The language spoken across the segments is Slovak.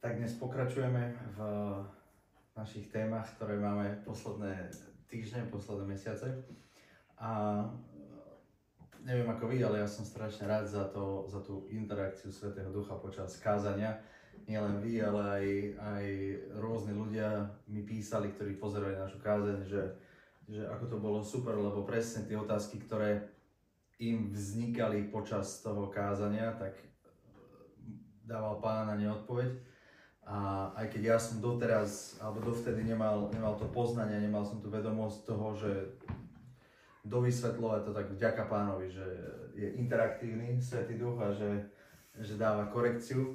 Tak dnes pokračujeme v našich témach, ktoré máme posledné týždne, posledné mesiace. A neviem ako vy, ale ja som strašne rád za tú interakciu Svätého Ducha počas kázania. Nielen vy, ale aj rôzni ľudia mi písali, ktorí pozerali našu kázeň, že ako to bolo super, lebo presne tie otázky, ktoré im vznikali počas toho kázania, tak dával Pán na ne odpoveď. A aj keď ja som doteraz, alebo dovtedy nemal to poznanie, nemal som tu vedomosť toho, že dovysvetľovať to tak vďaka Pánovi, že je interaktívny Svätý Duch a že dáva korekciu,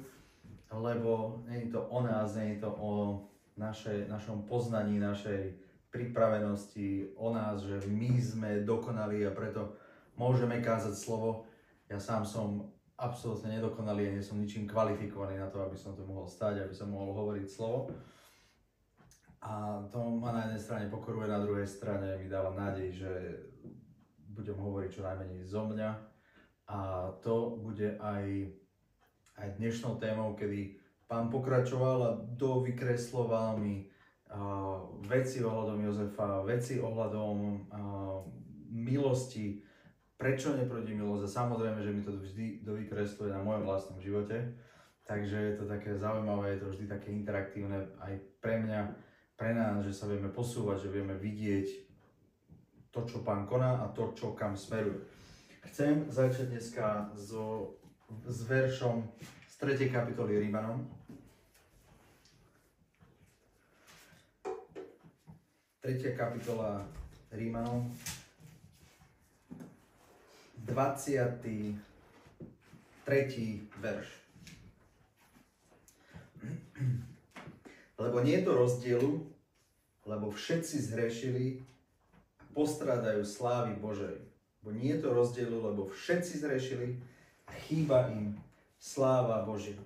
lebo nie je to o nás, nie je to o našom poznaní, našej pripravenosti, o nás, že my sme dokonali a preto môžeme kázať slovo. Ja sám som absolútne nedokonalý a nie som ničím kvalifikovaný na to, aby som tu mohol stať, aby som mohol hovoriť slovo. A to ma na jednej strane pokoruje, na druhej strane mi dáva nádej, že budem hovoriť čo najmenej zo mňa. A to bude aj dnešnou témou, kedy Pán pokračoval a dovykresloval mi veci ohľadom Jozefa, veci ohľadom milosti, prečo neproti milosť. A samozrejme, že mi to vždy dovykresluje na mojom vlastnom živote. Takže je to také zaujímavé, je to vždy také interaktívne aj pre mňa, pre nás, že sa vieme posúvať, že vieme vidieť to, čo Pán koná a to, čo kam smeruje. Chcem začať dneska s veršom z 3. kapitoly Rímanom. 3. kapitola Rímanom. 23. verš. Lebo nie je to rozdielu, lebo všetci zhrešili a postrádajú slávy Božej. Lebo nie je to rozdielu, lebo všetci zhrešili a chýba im sláva Božia.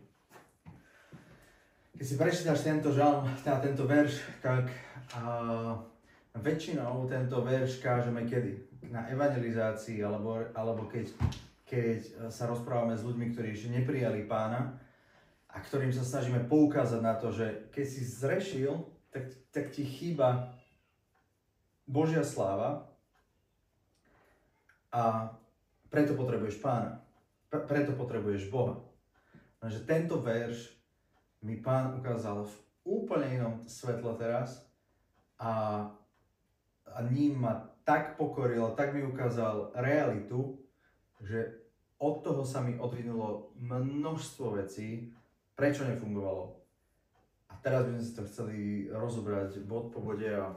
Keď si prečítaš tento žalm, tento verš, tak väčšinou tento verš kážeme kedy? Na evangelizácii, alebo keď sa rozprávame s ľuďmi, ktorí ešte neprijali Pána a ktorým sa snažíme poukázať na to, že keď si zrešil, tak ti chýba Božia sláva a preto potrebuješ Pána, preto potrebuješ Boha. Takže tento verš mi Pán ukázal v úplne inom svetle teraz a ním ma tak pokoril, tak mi ukázal realitu, že od toho sa mi odvinulo množstvo vecí, prečo nefungovalo. A teraz by sme si to chceli rozobrať bod po bode a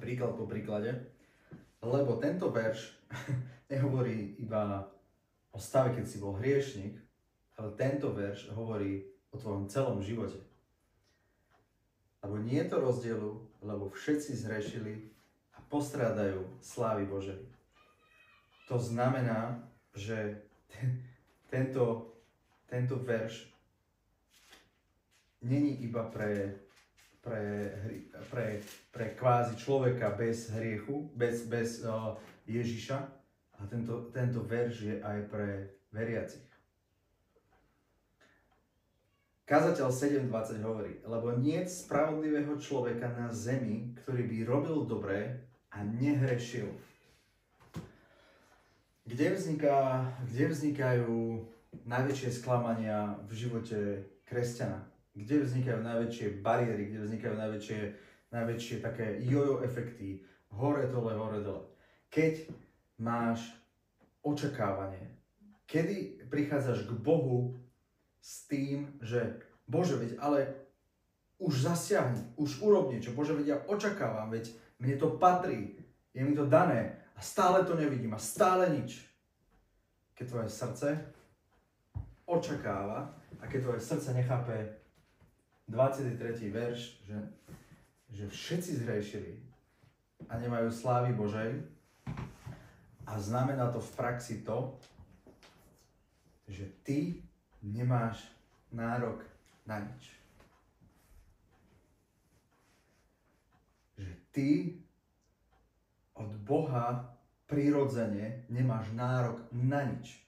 príklad po príklade, lebo tento verš nehovorí iba o stave, keď si bol hriešnik, ale tento verš hovorí o tvojom celom živote. Lebo nie je to rozdielu, lebo všetci zhrešili a postrádajú slávy Božej. To znamená, že tento verš není iba pre kvázi človeka bez hriechu, bez Ježiša, a tento verš je aj pre veriacich. Kazateľ 7.20 hovorí, lebo niet spravodlivého človeka na zemi, ktorý by robil dobré a nehrešil. Kde vznikajú najväčšie sklamania v živote kresťana? Kde vznikajú najväčšie bariéry, kde vznikajú najväčšie také jojo efekty, hore dole. Keď máš očakávanie, kedy prichádzaš k Bohu s tým, že Bože, veď ale už zasiahni, už urob niečo, Bože, veď ja očakávam, veď mne to patrí, je mi to dané a stále to nevidím a stále nič. Keď tvoje srdce očakáva a keď tvoje srdce nechápe 23. verš, že všetci zhrešili a nemajú slávy Božej, a znamená to v praxi to, že ty nemáš nárok na nič. Že ty od Boha prirodzene nemáš nárok na nič.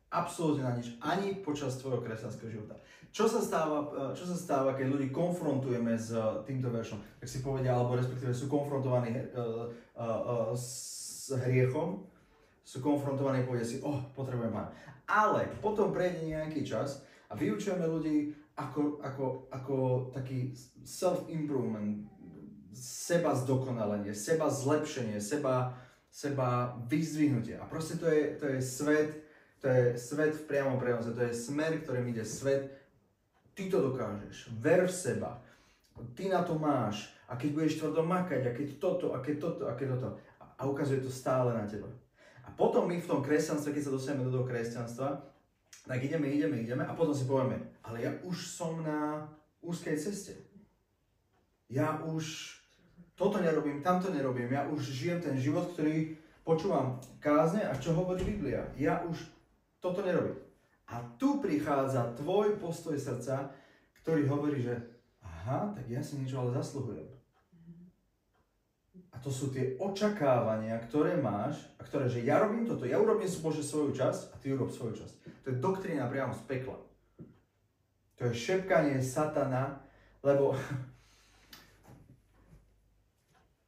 Absolútne na nič. Ani počas tvojho kresťanského života. Čo sa stáva, keď ľudí konfrontujeme s týmto veršom? Tak si povedia, alebo respektíve sú konfrontovaní s hriechom, sú konfrontovaní a povedia si, potrebujem Pána. Ale potom prejde nejaký čas a vyučujeme ľudí ako taký self-improvement, seba zdokonalenie, seba zlepšenie, seba vyzdvihnutie. A proste to je svet v priamom prenose, to je smer, ktorým ide svet. Ty to dokážeš, ver v seba, ty na to máš a keď budeš tvrdo makať, a keď toto. A ukazuje to stále na teba. A potom my v tom kresťanstve, keď sa dostaneme do toho kresťanstva, tak ideme a potom si povieme, ale ja už som na úzkej ceste. Ja už toto nerobím, tamto nerobím, ja už žijem ten život, ktorý počúvam kázne a čo hovorí Biblia. Ja už toto nerobím. A tu prichádza tvoj postoj srdca, ktorý hovorí, že aha, tak ja si niečo ale zasluhujem. A to sú tie očakávania, ktoré máš, a ktoré, že ja robím toto, ja urobím Bože svoju časť a ty urob svoju časť. To je doktrína priamo z pekla. To je šepkanie satana, lebo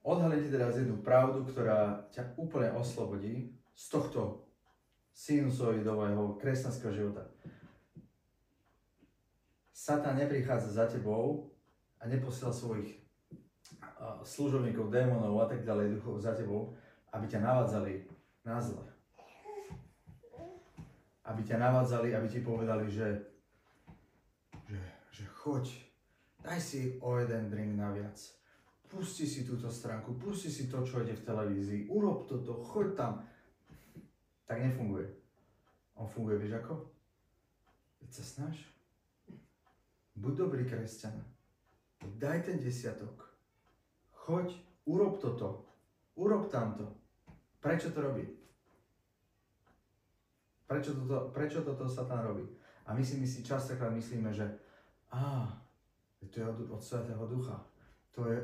odhalím ti teraz jednu pravdu, ktorá ťa úplne oslobodí z tohto sinusoidového kresťanského života. Satan neprichádza za tebou a neposiela svojich služobníkov, démonov a tak ďalej, duchov za tebou, aby ťa navádzali na zle. Aby ťa navádzali, aby ti povedali, že choď, daj si o jeden drink naviac. Pusti si túto stránku, pusti si to, čo ide v televízii, urob toto, choď tam. Tak nefunguje. On funguje, vieš ako? Veď sa snaž. Buď dobrý kresťan. Daj ten desiatok. Choď, urob toto. Urob tamto. Prečo to robí? Prečo toto Satan robí? A my si častokrát myslíme, že to je od Svätého Ducha. To je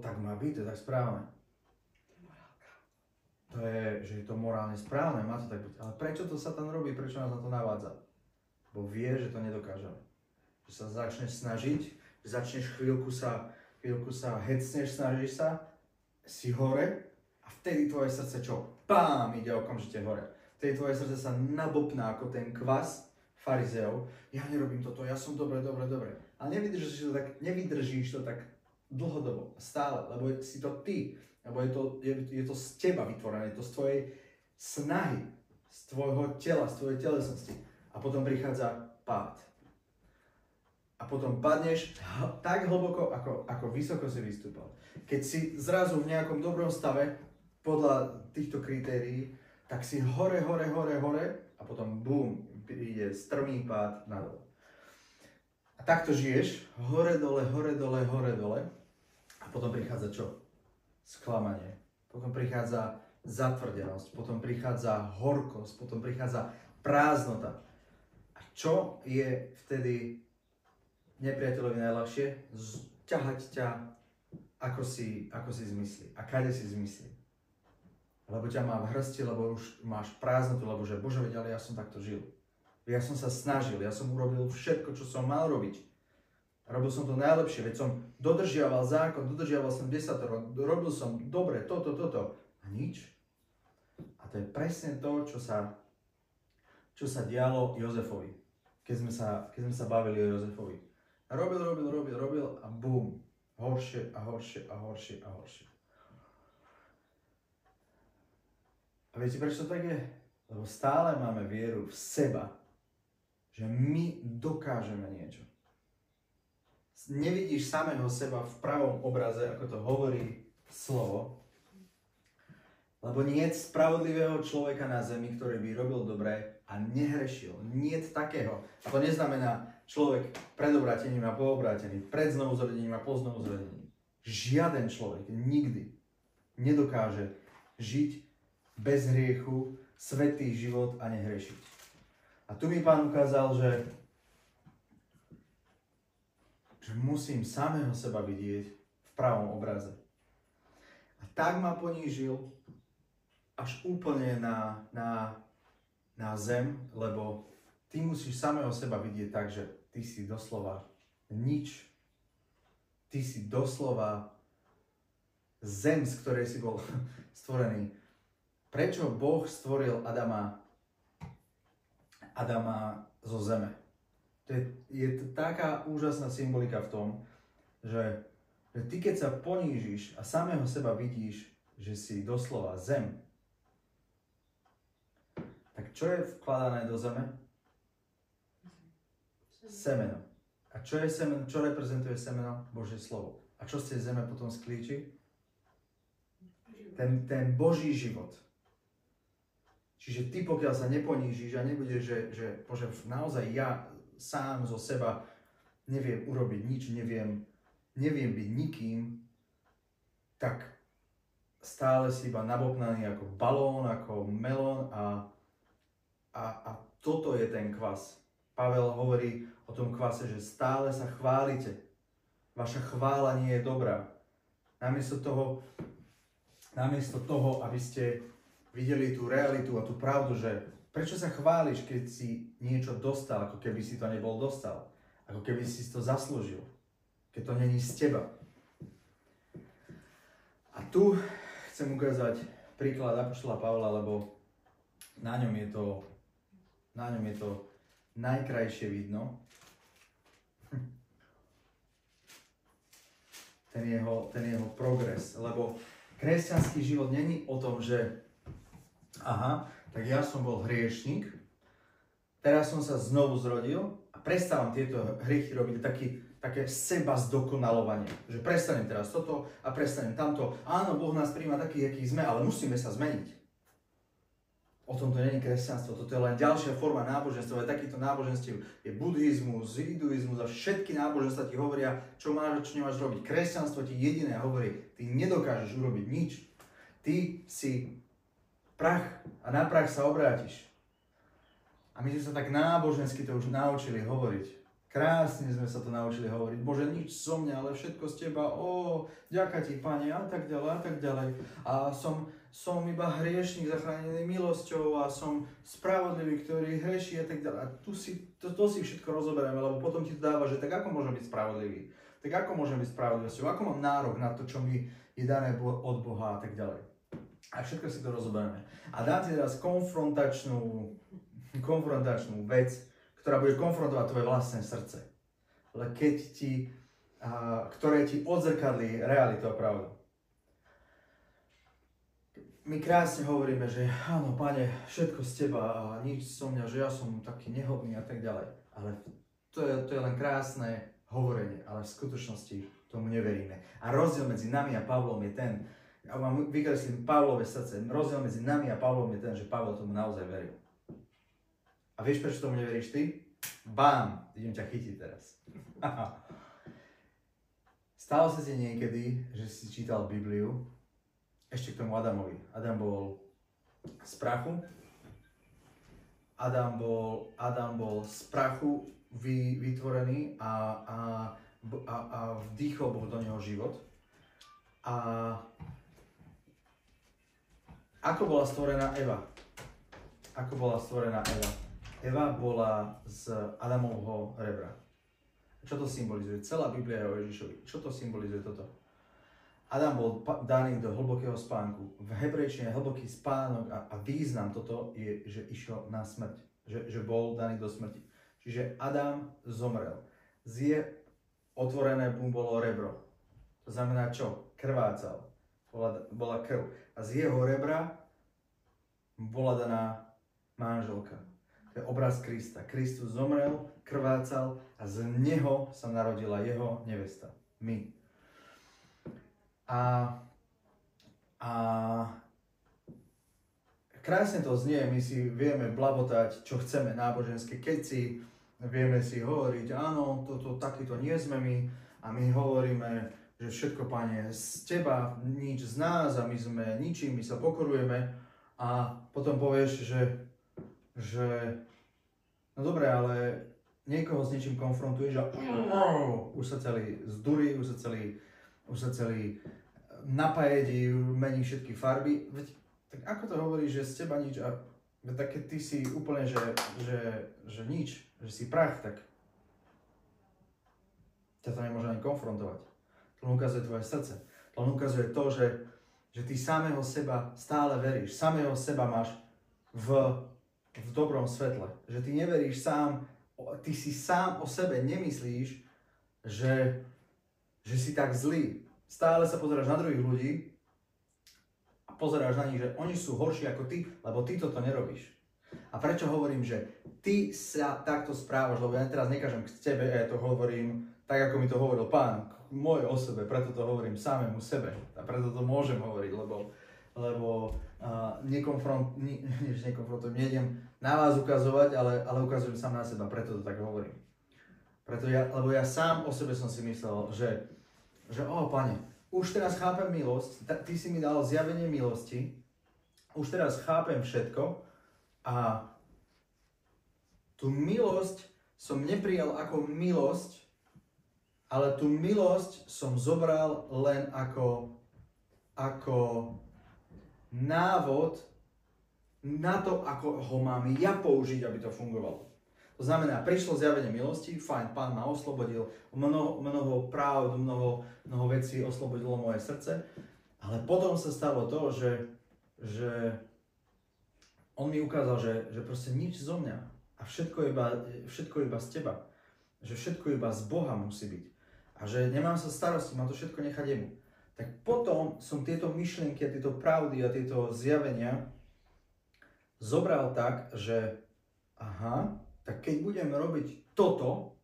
tak má byť, to je tak správne. To je, že je to morálne správne, má to tak byť. Ale prečo to Satan robí, prečo nás na to navádza? Bo vie, že to nedokážeme. Že sa začneš snažiť, že začneš chvíľku sa hecneš, snažíš sa, si hore a vtedy tvoje srdce čo? Pám, ide okamžite hore. Vtedy tvoje srdce sa nabopná ako ten kvas farizeov. Ja nerobím toto, ja som dobre. Ale nevydržíš to tak dlhodobo, stále, lebo si to ty. Lebo je to z teba vytvorené, je to z tvojej snahy, z tvojho tela, z tvojej telesnosti. A potom prichádza pád. A potom padneš tak hlboko, ako vysoko si vystúpal. Keď si zrazu v nejakom dobrom stave, podľa týchto kritérií, tak si hore a potom bum, ide strmý pád nadol. A takto žiješ, hore dole. A potom prichádza čo? Sklamanie. Potom prichádza zatvrdenosť, potom prichádza horkosť, potom prichádza prázdnota. A čo je vtedy nepriateľovi najľahšie? Ťahať ťa, ako si zmyslí a kade si zmyslí. Lebo ťa má v hrsti, lebo už máš prázdnotu, lebo že Bože, veď, ale ja som takto žil. Ja som sa snažil, ja som urobil všetko, čo som mal robiť. Robil som to najlepšie, veď som dodržiaval zákon, dodržiaval som desatoro, robil som dobre, toto. A nič. A to je presne to, čo sa dialo Jozefovi. Keď sme sa bavili o Jozefovi. Robil a bum. Horšie. A viete, prečo to tak je? Lebo stále máme vieru v seba, že my dokážeme niečo. Nevidíš samého seba v pravom obraze, ako to hovorí slovo, lebo niet spravodlivého človeka na zemi, ktorý by robil dobre a nehrešil. Niet takého. A to neznamená človek pred obrátením a po obrátení, pred znovuzrodením a po znovuzrodení. Žiaden človek nikdy nedokáže žiť bez hriechu, svätý život a nehrešiť. A tu mi Pán ukázal, že musím samého seba vidieť v pravom obraze. A tak ma ponížil až úplne na na zem, lebo ty musíš samého seba vidieť tak, že ty si doslova nič. Ty si doslova zem, z ktorej si bol stvorený. Prečo Boh stvoril Adama zo zeme? Je to taká úžasná symbolika v tom, že ty keď sa ponížiš a samého seba vidíš, že si doslova zem, tak čo je vkladané do zeme? Semeno. A čo je semeno? Čo reprezentuje semeno? Božie slovo. A čo z tej zeme potom sklíči? Ten Boží život. Čiže ty, pokiaľ sa neponížiš a nebudeš, že Bože, naozaj ja sám zo seba neviem urobiť nič, neviem byť nikým, tak stále si iba nabopnaný ako balón, ako melón a toto je ten kvas. Pavel hovorí o tom kvase, že stále sa chválite. Vaša chvála nie je dobrá. Namiesto toho, aby ste videli tú realitu a tú pravdu, že prečo sa chváliš, keď si niečo dostal, ako keby si to nebol dostal. Ako keby si to zaslúžil. Keď to není z teba. A tu chcem ukázať príklad apoštola Pavla, lebo na ňom je to najkrajšie vidno. Ten jeho progres. Lebo kresťanský život není o tom, že tak ja som bol hriešnik, teraz som sa znovu zrodil a prestávam tieto hriechy robiť také seba zdokonalovanie. Že prestanem teraz toto a prestanem tamto. Áno, Boh nás prijíma takých, akí sme, ale musíme sa zmeniť. O tom to nie je kresťanstvo, toto je len ďalšia forma náboženstva. Takýchto náboženstiev je buddhizmus, hinduizmus a všetky náboženstva ti hovoria, čo máš a čo nemáš robiť. Kresťanstvo ti jediné hovorí, ty nedokážeš urobiť nič. Ty si prach a na prach sa obrátiš. A my sme sa tak nábožensky to už naučili hovoriť. Krásne sme sa to naučili hovoriť. Bože, nič so mňa, ale všetko z teba. Ďaká ti, Pane, a tak ďalej, a tak ďalej. A som iba hriešnik zachránený milosťou a som spravodlivý, ktorý hreší a tak ďalej. A to si všetko rozoberieme, lebo potom ti to dáva, že tak ako môžem byť spravodlivý? Tak ako môžem byť spravodlivosťou? Ako mám nárok na to, čo mi je dané od Boha a tak ďalej. A všetko si to rozoberieme. A dám ti teraz konfrontačnú vec, ktorá bude konfrontovať tvoje vlastné srdce. Ktoré ti odzrkadlí realitu a pravdu. My krásne hovoríme, že áno, Pane, všetko z teba a nič so mňa, že ja som taký nehodný a tak ďalej. Ale to je len krásne hovorenie, ale v skutočnosti tomu neveríme. A rozdiel medzi nami a Pavlom je ten, ja vám vykreslím Pavlové srdce, rozdiel medzi nami a Pavlom je ten, že Pavol tomu naozaj veril. A vieš, prečo tomu neveríš ty? Bám, idem ťa chytiť teraz. Stalo sa ti niekedy, že si čítal Bibliu, ešte k tomu Adamovi. Adam bol z prachu. Adam bol z prachu vytvorený a vdýchol Boh do neho život. A ako bola stvorená Eva? Eva bola z Adamovho rebra. Čo to symbolizuje? Celá Biblia je o Ježišovi. Čo to symbolizuje toto? Adam bol daný do hlbokého spánku. V hebrejčine hlboký spánok a význam toto je, že išiel na smrť. Že bol daný do smrti. Čiže Adam zomrel. Otvorené mu bolo rebro. To znamená čo? Krvácal. Bola krv. A z jeho rebra bola daná manželka. To je obraz Krista. Kristus zomrel, krvácal a z neho sa narodila jeho nevesta. My. A krásne to znie, my si vieme blabotať, čo chceme náboženské keci, vieme si hovoriť, áno, takýto nie sme my a my hovoríme, že všetko, Pane, z Teba, nič z nás a my sme ničím, my sa pokorujeme a potom povieš, že no dobre, ale niekoho s niečím konfrontuješ a už sa celý zdurí, už sa celý napájedi, mení všetky farby. Veď, tak ako to hovoríš, že z teba nič a tak keď ty si úplne, že nič, že si prach, tak ťa to nemôže ani konfrontovať. To len ukazuje tvoje srdce. To len ukazuje to, že ty samého seba stále veríš. Samého seba máš v dobrom svetle. Že ty neveríš sám, ty si sám o sebe nemyslíš, že si tak zlý. Stále sa pozeráš na druhých ľudí a pozeráš na nich, že oni sú horší ako ty, lebo ty toto nerobíš. A prečo hovorím, že ty sa takto správaš, lebo ja teraz nekážem k tebe, ja to hovorím tak, ako mi to hovoril Pán, k mojej osobe, preto to hovorím samému sebe. A preto to môžem hovoriť, lebo nekonfrontujem, nejdem na vás ukazovať, ale ukazujem sám na seba, preto to tak hovorím. Lebo ja sám o sebe som si myslel, že Pane, už teraz chápem milosť, ty si mi dal zjavenie milosti, už teraz chápem všetko a tú milosť som neprijal ako milosť, ale tú milosť som zobral len ako návod na to, ako ho mám ja použiť, aby to fungovalo. To znamená, prišlo zjavenie milosti, fajn, Pán ma oslobodil, mnoho práv, mnoho vecí oslobodilo moje srdce, ale potom sa stalo to, že on mi ukázal, že proste nič zo mňa a všetko iba z teba, že všetko iba z Boha musí byť a že nemám sa starosti, mám to všetko nechať jemu. Tak potom som tieto myšlienky a tieto pravdy a tieto zjavenia zobral tak, že tak keď budem robiť toto,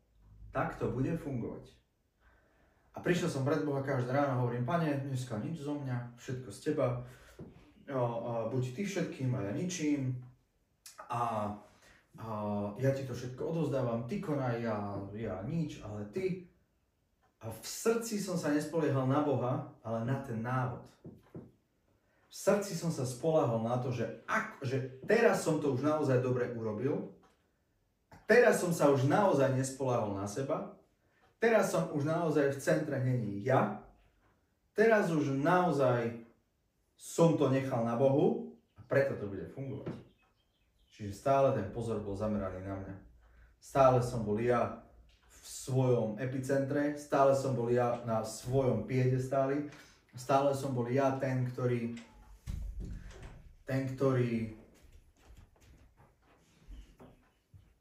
tak to bude fungovať. A prišiel som pred Boha každé ráno a hovorím, Pane, dneska nič zo mňa, všetko z teba, buď ty všetkým a ja ničím a ja ti to všetko odovzdávam, ty konaj, ja nič, ale ty. A v srdci som sa nespoliehal na Boha, ale na ten návod. V srdci som sa spoľahol na to, že teraz som to už naozaj dobre urobil, teraz som sa už naozaj nespoľahol na seba, teraz som už naozaj v centre není ja, teraz už naozaj som to nechal na Bohu a preto to bude fungovať. Čiže stále ten pozor bol zameraný na mňa. Stále som bol ja v svojom epicentre, stále som bol ja na svojom piedestáli, stále som bol ja ten, ktorý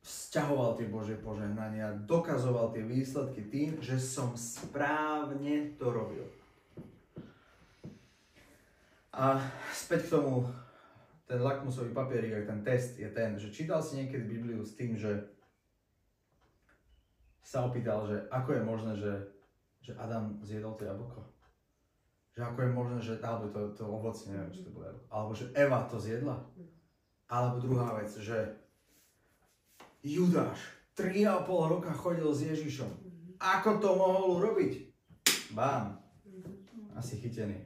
vzťahoval tie Božie požehnania, dokazoval tie výsledky tým, že som správne to robil. A späť k tomu, ten lakmusový papierik, ten test je ten, že čítal si niekedy Bibliu s tým, že sa opýtal, že ako je možné, že Adam zjedol to jablko. Že ako je možné, že alebo to ovocie, neviem, či to bolo jablko. Alebo že Eva to zjedla. Alebo druhá vec, že Judáš 3,5 roka chodil s Ježišom. Ako to mohol urobiť? Bám. Asi chytený.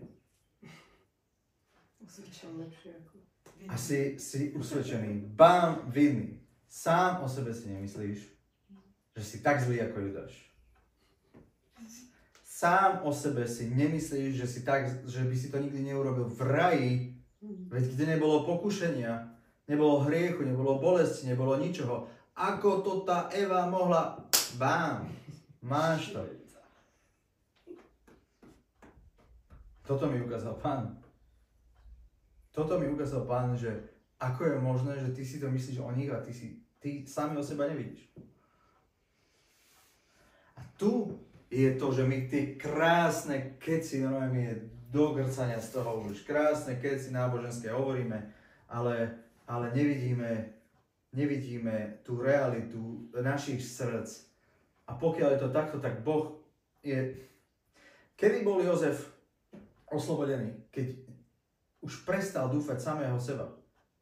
Asi si usvedčený. Bám, vinný. Sám o sebe si nemyslíš, že si tak zlý ako Judáš. Sám o sebe si nemyslíš, že by si to nikdy neurobil v raji, veď kde nebolo pokušenia, nebolo hriechu, nebolo bolesti, nebolo ničoho. Ako to tá Eva mohla? Bám, máš to. Toto mi ukázal Pán. Toto mi ukázal Pán, že ako je možné, že ty si to myslíš o nich a ty sami o seba nevidíš. A tu je to, že my tie krásne keci, normálne je do grcania z toho už, krásne keci náboženské hovoríme, ale nevidíme tú realitu našich srdc. A pokiaľ je to takto, tak Boh je... Kedy bol Jozef oslobodený? Keď už prestal dúfať samého seba.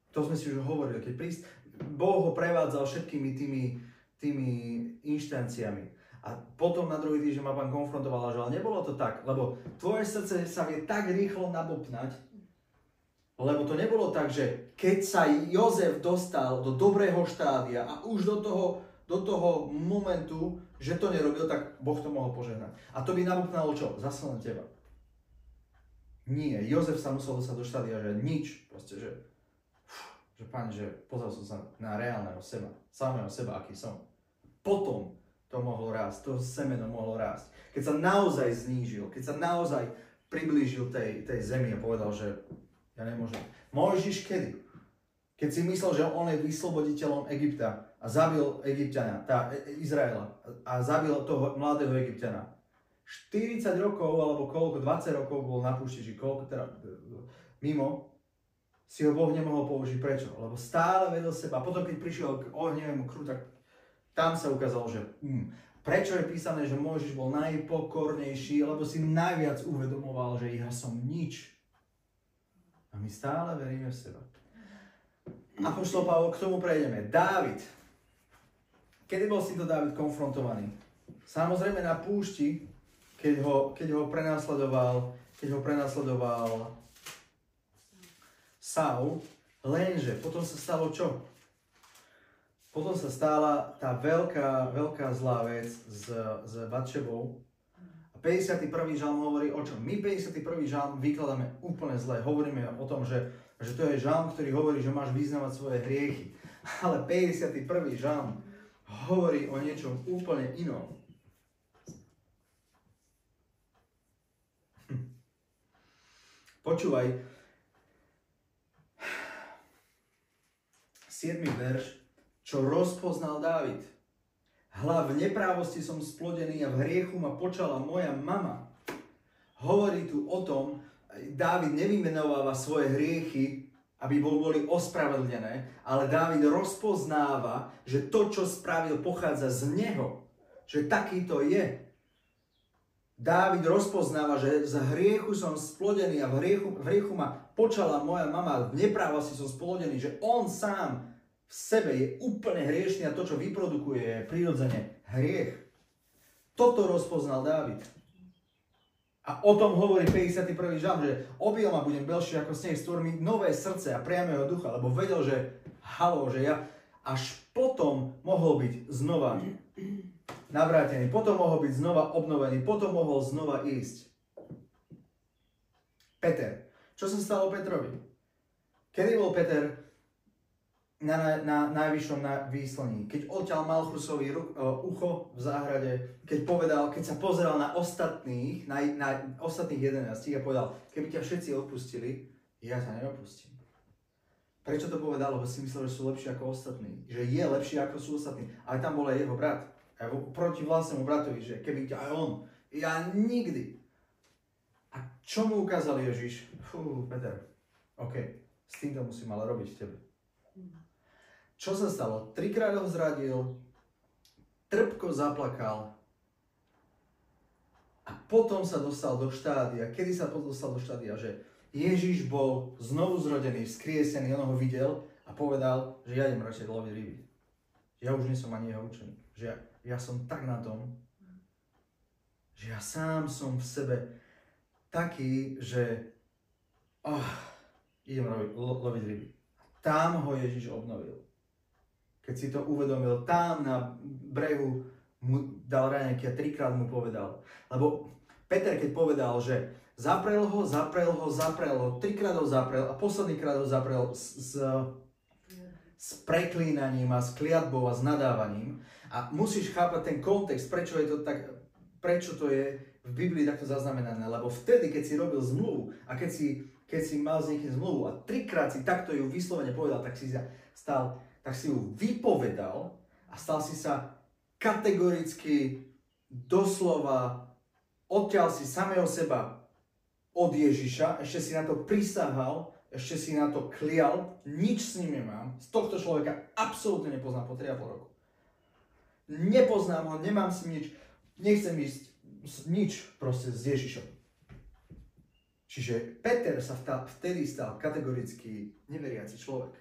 To sme si už hovorili, keď Boh ho prevádzal všetkými tými inštanciami. A potom na druhý týždeň ma Pán konfrontoval, že ale nebolo to tak, lebo tvoje srdce sa vie tak rýchlo nabopnať, lebo to nebolo tak, že keď sa Jozef dostal do dobrého štádia a už do toho momentu, že to nerobil, tak Boh to mohol požehnať. A to by nabopnalo čo? Zase len teba. Nie, Jozef sa musel dostať do štádia, že nič, proste, že že Pane, že pozrel som sa na reálneho seba, samého seba, aký som. Potom to mohlo rásť, to semeno mohlo rásť. Keď sa naozaj znížil, keď sa naozaj priblížil tej zemi a povedal, že ja nemôžem. Mojžiš kedy? Keď si myslel, že on je vysloboditeľom Egypta a zabil Egypťana, Izraela a zabil toho mladého Egypťana. 40 rokov alebo koľko, 20 rokov bol na púšti, či koľko teda mimo, si ho Boh nemohol použiť. Prečo? Lebo stále vedel seba. Potom keď prišiel k ohňovému kruhu, tak tam sa ukázalo, že prečo je písané, že Mojžiš bol najpokornejší, lebo si najviac uvedomoval, že ja som nič. A my stále veríme v seba. Apoštol Pavol, k tomu prejdeme. Dávid. Kedy bol si to Dávid konfrontovaný? Samozrejme na púšti, keď ho prenasledoval Saul, lenže potom sa stalo čo? Potom sa stala tá veľká zlá vec s Batšebou. A 51. žalm hovorí o čom? My 51. žalm vykladáme úplne zle. Hovoríme o tom, že to je žalm, ktorý hovorí, že máš vyznávať svoje hriechy. Ale 51. žalm hovorí o niečom úplne inom. Počúvaj. 7. verš. Čo rozpoznal Dávid. Hľa, v neprávosti som splodený a v hriechu ma počala moja mama. Hovorí tu o tom, Dávid nevymenováva svoje hriechy, aby boli ospravedlnené, ale Dávid rozpoznáva, že to, čo spravil, pochádza z neho. Že takýto je. Dávid rozpoznáva, že z hriechu som splodený a v hriechu ma počala moja mama, v neprávosti som splodený, že on sám v sebe je úplne hriešný a to, čo vyprodukuje, je prirodzene hriech. Toto rozpoznal Dávid. A o tom hovorí 51. žalm, že objel ma budem belší ako sneh, stvor mi nové srdce a priamého ducha, lebo vedel, že že ja až potom mohol byť znova navrátený, potom mohol byť znova obnovený, potom mohol znova ísť. Peter. Čo sa stalo Petrovi? Kedy bol Peter na najvyššom výslení? Keď odťal Malchusovi ucho v záhrade, keď sa pozeral na ostatných, na ostatných 11 a povedal, keby ťa všetci odpustili, ja ťa neopustím. Prečo to povedal? Lebo si myslel, že sú lepší ako ostatní. Že je lepší ako sú ostatní. Ale tam bol aj jeho brat. A proti vlastnému bratovi, že keby ťa aj on, ja nikdy. A čo mu ukázal Ježiš? Peter, OK, s týmto musím ale robiť v tebe. Čo sa stalo? 3-krát ho zradil, trpko zaplakal a potom sa dostal do štádia. Kedy sa dostal do štádia? Že Ježiš bol znovu zrodený, vzkriesený, on ho videl a povedal, že ja idem radšej loviť ryby. Ja už nie som ani jeho učeník. Že ja som tak na tom, že ja sám som v sebe taký, že idem loviť ryby. Tam ho Ježiš obnovil. Keď si to uvedomil, tam na brehu mu dal raňajky a 3-krát mu povedal. Lebo Peter, keď povedal, že zaprel ho, 3-krát ho zaprel a posledný krát ho zaprel s preklínaním a s kliatbou a s nadávaním. A musíš chápať ten kontext, prečo to je v Biblii takto zaznamenané. Lebo vtedy, keď si robil zmluvu a keď si mal s niekým zmluvu a 3-krát si takto ju vyslovene povedal, tak si ju vypovedal a stal si sa kategoricky, doslova, odtiaľ si samého seba od Ježiša, ešte si na to prisahal, ešte si na to klial, nič s ním nemám, z tohto človeka absolútne nepoznám po 3,5 roku. Nepoznám ho, nemám s ním nič, nechcem ísť nič proste s Ježišom. Čiže Peter sa vtedy stal kategoricky neveriaci človek.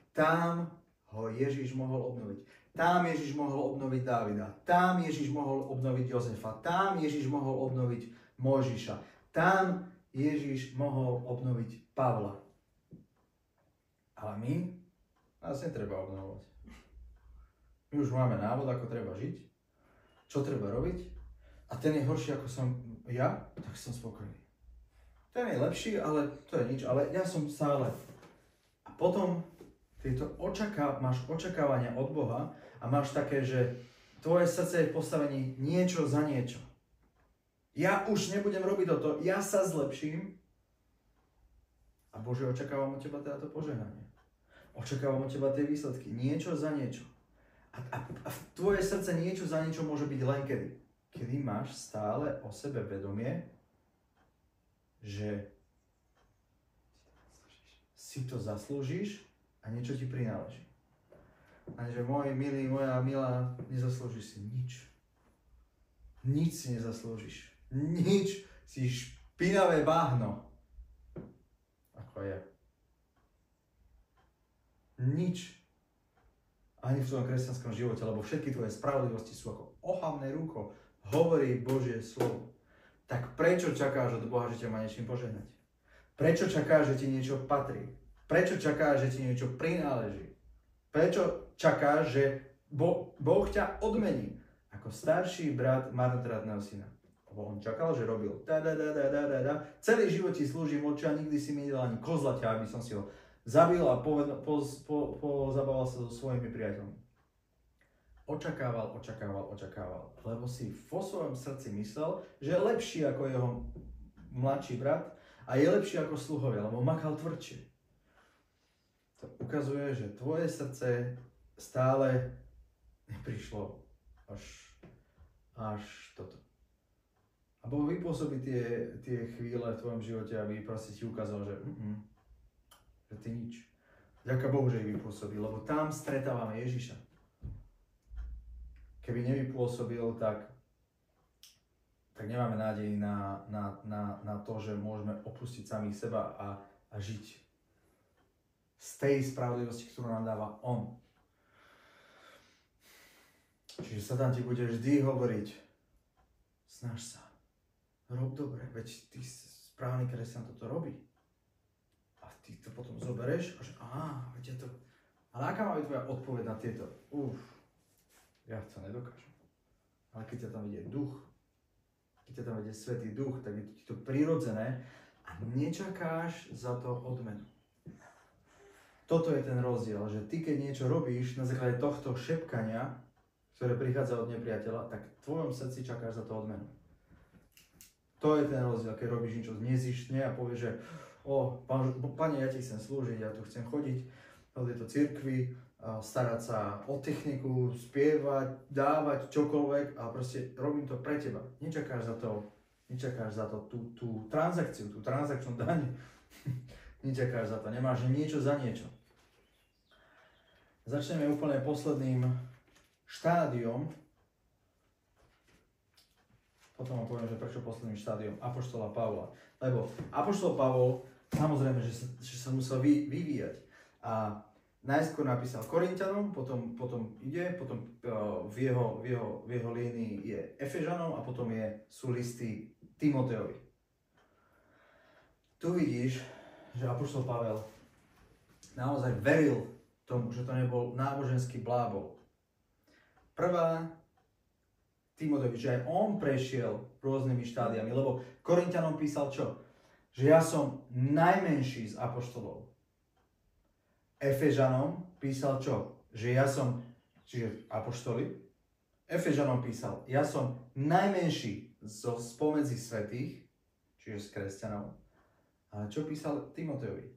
Tam ho Ježiš mohol obnoviť. Tam Ježiš mohol obnoviť Dávida. Tam Ježiš mohol obnoviť Jozefa. Tam Ježiš mohol obnoviť Mojžiša. Tam Ježiš mohol obnoviť Pavla. Ale nás netreba obnovovať. My už máme návod, ako treba žiť, čo treba robiť. A ten je horší ako som ja, tak som spokojný. ten je lepší, ale to je nič, ale ja som stále. A potom máš očakávania od Boha a máš také, že tvoje srdce je v postavení niečo za niečo. Ja už nebudem robiť toto, ja sa zlepším a Bože, očakávam od teba teda to požehnanie. Očakávam od teba tie výsledky, niečo za niečo. A tvoje srdce niečo za niečo môže byť len kedy? Kedy máš stále o sebe vedomie, že si to zaslúžiš a niečo ti prináleží. A že môj milý, moja milá, nezaslúžiš si nič. Nič si nezaslúžiš. Nič. Si špinavé bahno. Ako ja. Nič. Ani v tvojom kresťanskom živote, lebo všetky tvoje spravodlivosti sú ako ohavné ruko. Hovorí Božie slovo. Tak prečo čakáš od Boha, že ťa má niečím požehnať? Prečo čakáš, že ti niečo patrí? Prečo čakáš, že ti niečo prináleží? Prečo čakáš, že Boh ťa odmení ako starší brat marnotratného syna? Lebo on čakal, že robil celý život ti slúžim oči a nikdy si mi nedal ani kozlaťa, aby som si ho zabil a pozabával sa so svojimi priateľmi. Očakával, lebo si vo svojom srdci myslel, že je lepší ako jeho mladší brat a je lepší ako sluhovia, lebo makal tvrdšie. To ukazuje, že tvoje srdce stále neprišlo až toto. A Boh vypôsobí tie chvíle v tvojom živote, aby proste ti ukázal, že ty nič. Ďakujem Bohu, že ich vypôsobil, lebo tam stretávame Ježiša. Keby nevypôsobil, tak nemáme nádej na to, že môžeme opustiť samých seba a žiť z tej spravodlivosti, ktorú nám dáva On. Čiže Satan ti bude vždy hovoriť, snaž sa, rob dobre, veď ty správny kresťan toto robí. A ty to potom zobereš a že veď ja to... Ale aká má byť tvoja odpoveď na tieto? Ja to nedokážem. Ale keď ťa tam ide duch, keď ťa tam ide Svätý Duch, tak je ti to prirodzené a nečakáš za to odmenu. Toto je ten rozdiel, že ty keď niečo robíš na základe tohto šepkania, ktoré prichádza od nepriateľa, tak v tvojom srdci čakáš za to odmenu. To je ten rozdiel, keď robíš niečo nezištne a povieš, že Pane, ja ti chcem slúžiť, ja tu chcem chodiť do tejto cirkvi, starať sa o techniku, spievať, dávať čokoľvek a proste robím to pre teba. Nečakáš za to tú transakciu, tú transakčnú daň. Nečakáš za to, nemáš niečo za niečo. Začneme úplne posledným štádiom. Potom vám poviem, že prečo posledným štádiom apoštola Pavla. Lebo apoštol Pavol, samozrejme, že sa musel vyvíjať. A najskôr napísal Korinťanom, potom v jeho línii je Efežanom a potom sú listy Timoteovi. Tu vidíš, že apoštol Pavel naozaj veril tomu, že to nebol náboženský blábol. Prvá Timoteovi, že aj on prešiel rôznymi štádiami, lebo Korinťanom písal čo? Že ja som najmenší z apoštolov. Efežanom písal čo? Čiže apoštoli. Efežanom písal, ja som najmenší spomedzi svätých, čiže z kresťanov. Ale čo písal Timoteovi?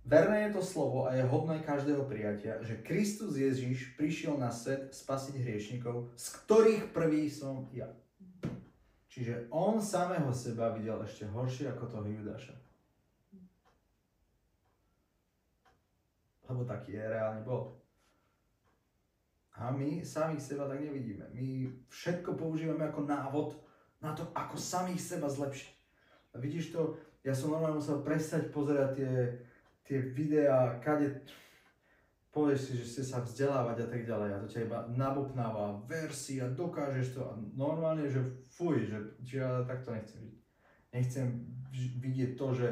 Verné je to slovo a je hodné každého prijatia, že Kristus Ježiš prišiel na svet spasiť hriešnikov, z ktorých prvý som ja. Čiže on samého seba videl ešte horšie ako toho Judáša. Lebo taký reálne bol. A my samých seba tak nevidíme. My všetko používame ako návod na to, ako samých seba zlepšiť. A vidíš to, ja som normálne musel prestať pozerať tie videá, kade povieš si, že ste sa vzdelávať a tak ďalej. A to ťa iba nabopnáva versy a dokážeš to. A normálne, že fuj, že ja takto nechcem vidieť. Nechcem vidieť to, že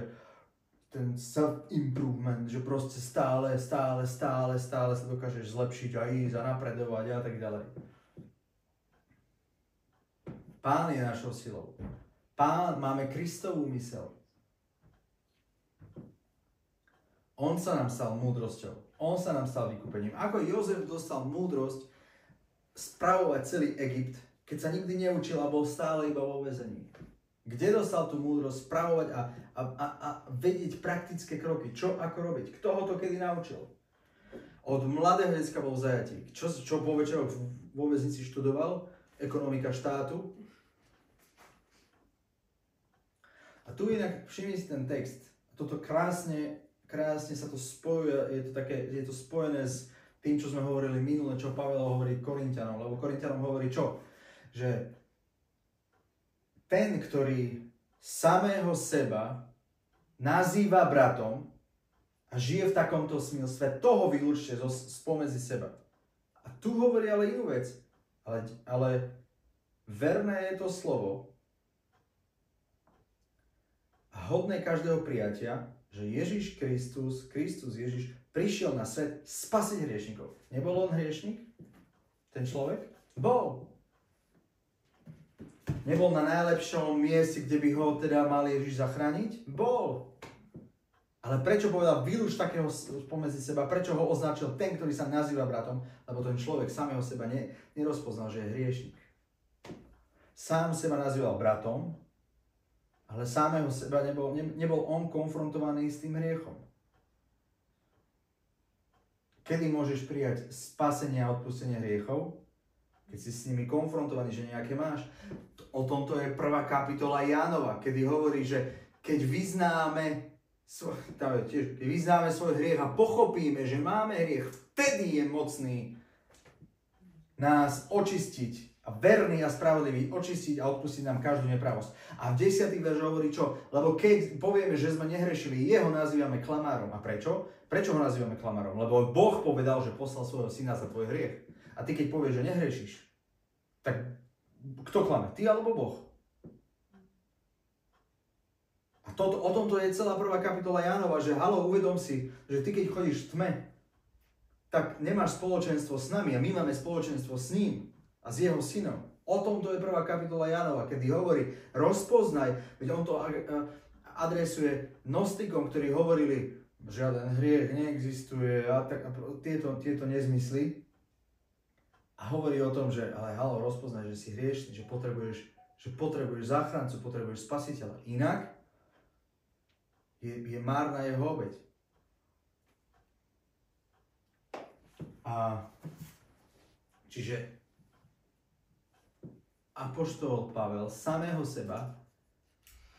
ten self-improvement, že proste stále sa dokážeš zlepšiť a ísť a napredovať a tak ďalej. Pán je našou silou. Máme Kristovú mysel. On sa nám stal múdrosťou. On sa nám stal vykúpením. Ako Jozef dostal múdrosť spravovať celý Egypt, keď sa nikdy neučil a bol stále iba vo väzení. Kde dostal tú múdrosť spravovať a vedieť praktické kroky, čo ako robiť. Kto ho to kedy naučil? Od mladého decka bol v zajatí. Čo po večeroch vo väznici študoval? Ekonomika štátu. A tu inak všimni si ten text. Toto krásne sa to spojuje, je to spojené s tým, čo sme hovorili minule, čo Pavel hovorí Korinťanom. Lebo Korinťanom hovorí čo? Že ten, ktorý samého seba nazýva bratom a žije v takomto smilstve, toho vylúčte spomedzi seba. A tu hovorí ale inú vec. Ale verné je to slovo a hodné každého prijatia, že Ježiš Kristus Ježiš prišiel na svet spasiť hriešnikov. Nebol on hriešnik? Ten človek? Bol. Nebol na najlepšom mieste, kde by ho teda mal Ježiš zachrániť? Bol. Ale prečo povedal vylúč takého spomedzi seba? Prečo ho označil ten, ktorý sa nazýva bratom? Lebo ten človek samého seba nerozpoznal, že je hriešnik. Sám seba nazýval bratom, ale samého seba nebol on konfrontovaný s tým hriechom. Kedy môžeš prijať spasenie a odpustenie hriechov? Keď si s nimi konfrontovaný, že nejaké máš. O tomto je 1. kapitola Jánova, kedy hovorí, že keď vyznáme svoj hriech a pochopíme, že máme hriech, vtedy je mocný nás očistiť a verný a spravodlivý očistiť a odpustiť nám každú nepravosť. A v 10. verši hovorí čo? Lebo keď povieme, že sme nehrešili, jeho nazývame klamárom. A prečo? Prečo ho nazývame klamárom? Lebo Boh povedal, že poslal svojho syna za tvoj hriech. A ty keď povieš, že nehrešiš, tak kto klame? Ty alebo Boh? A o tomto je celá 1. kapitola Jánova, že halo, uvedom si, že ty keď chodíš v tme, tak nemáš spoločenstvo s nami a my máme spoločenstvo s ním a s jeho synom. O tomto je 1. kapitola Jánova, kedy hovorí, rozpoznaj, veď on to adresuje gnostikom, ktorí hovorili, žiaden hriech neexistuje a tieto nezmysly. A hovorí o tom, že ale halo, rozpoznaj, že si hriešný, že potrebuješ záchrancu, potrebuješ spasiteľa. Inak je márna jeho obeť. A čiže apoštol Pavel samého seba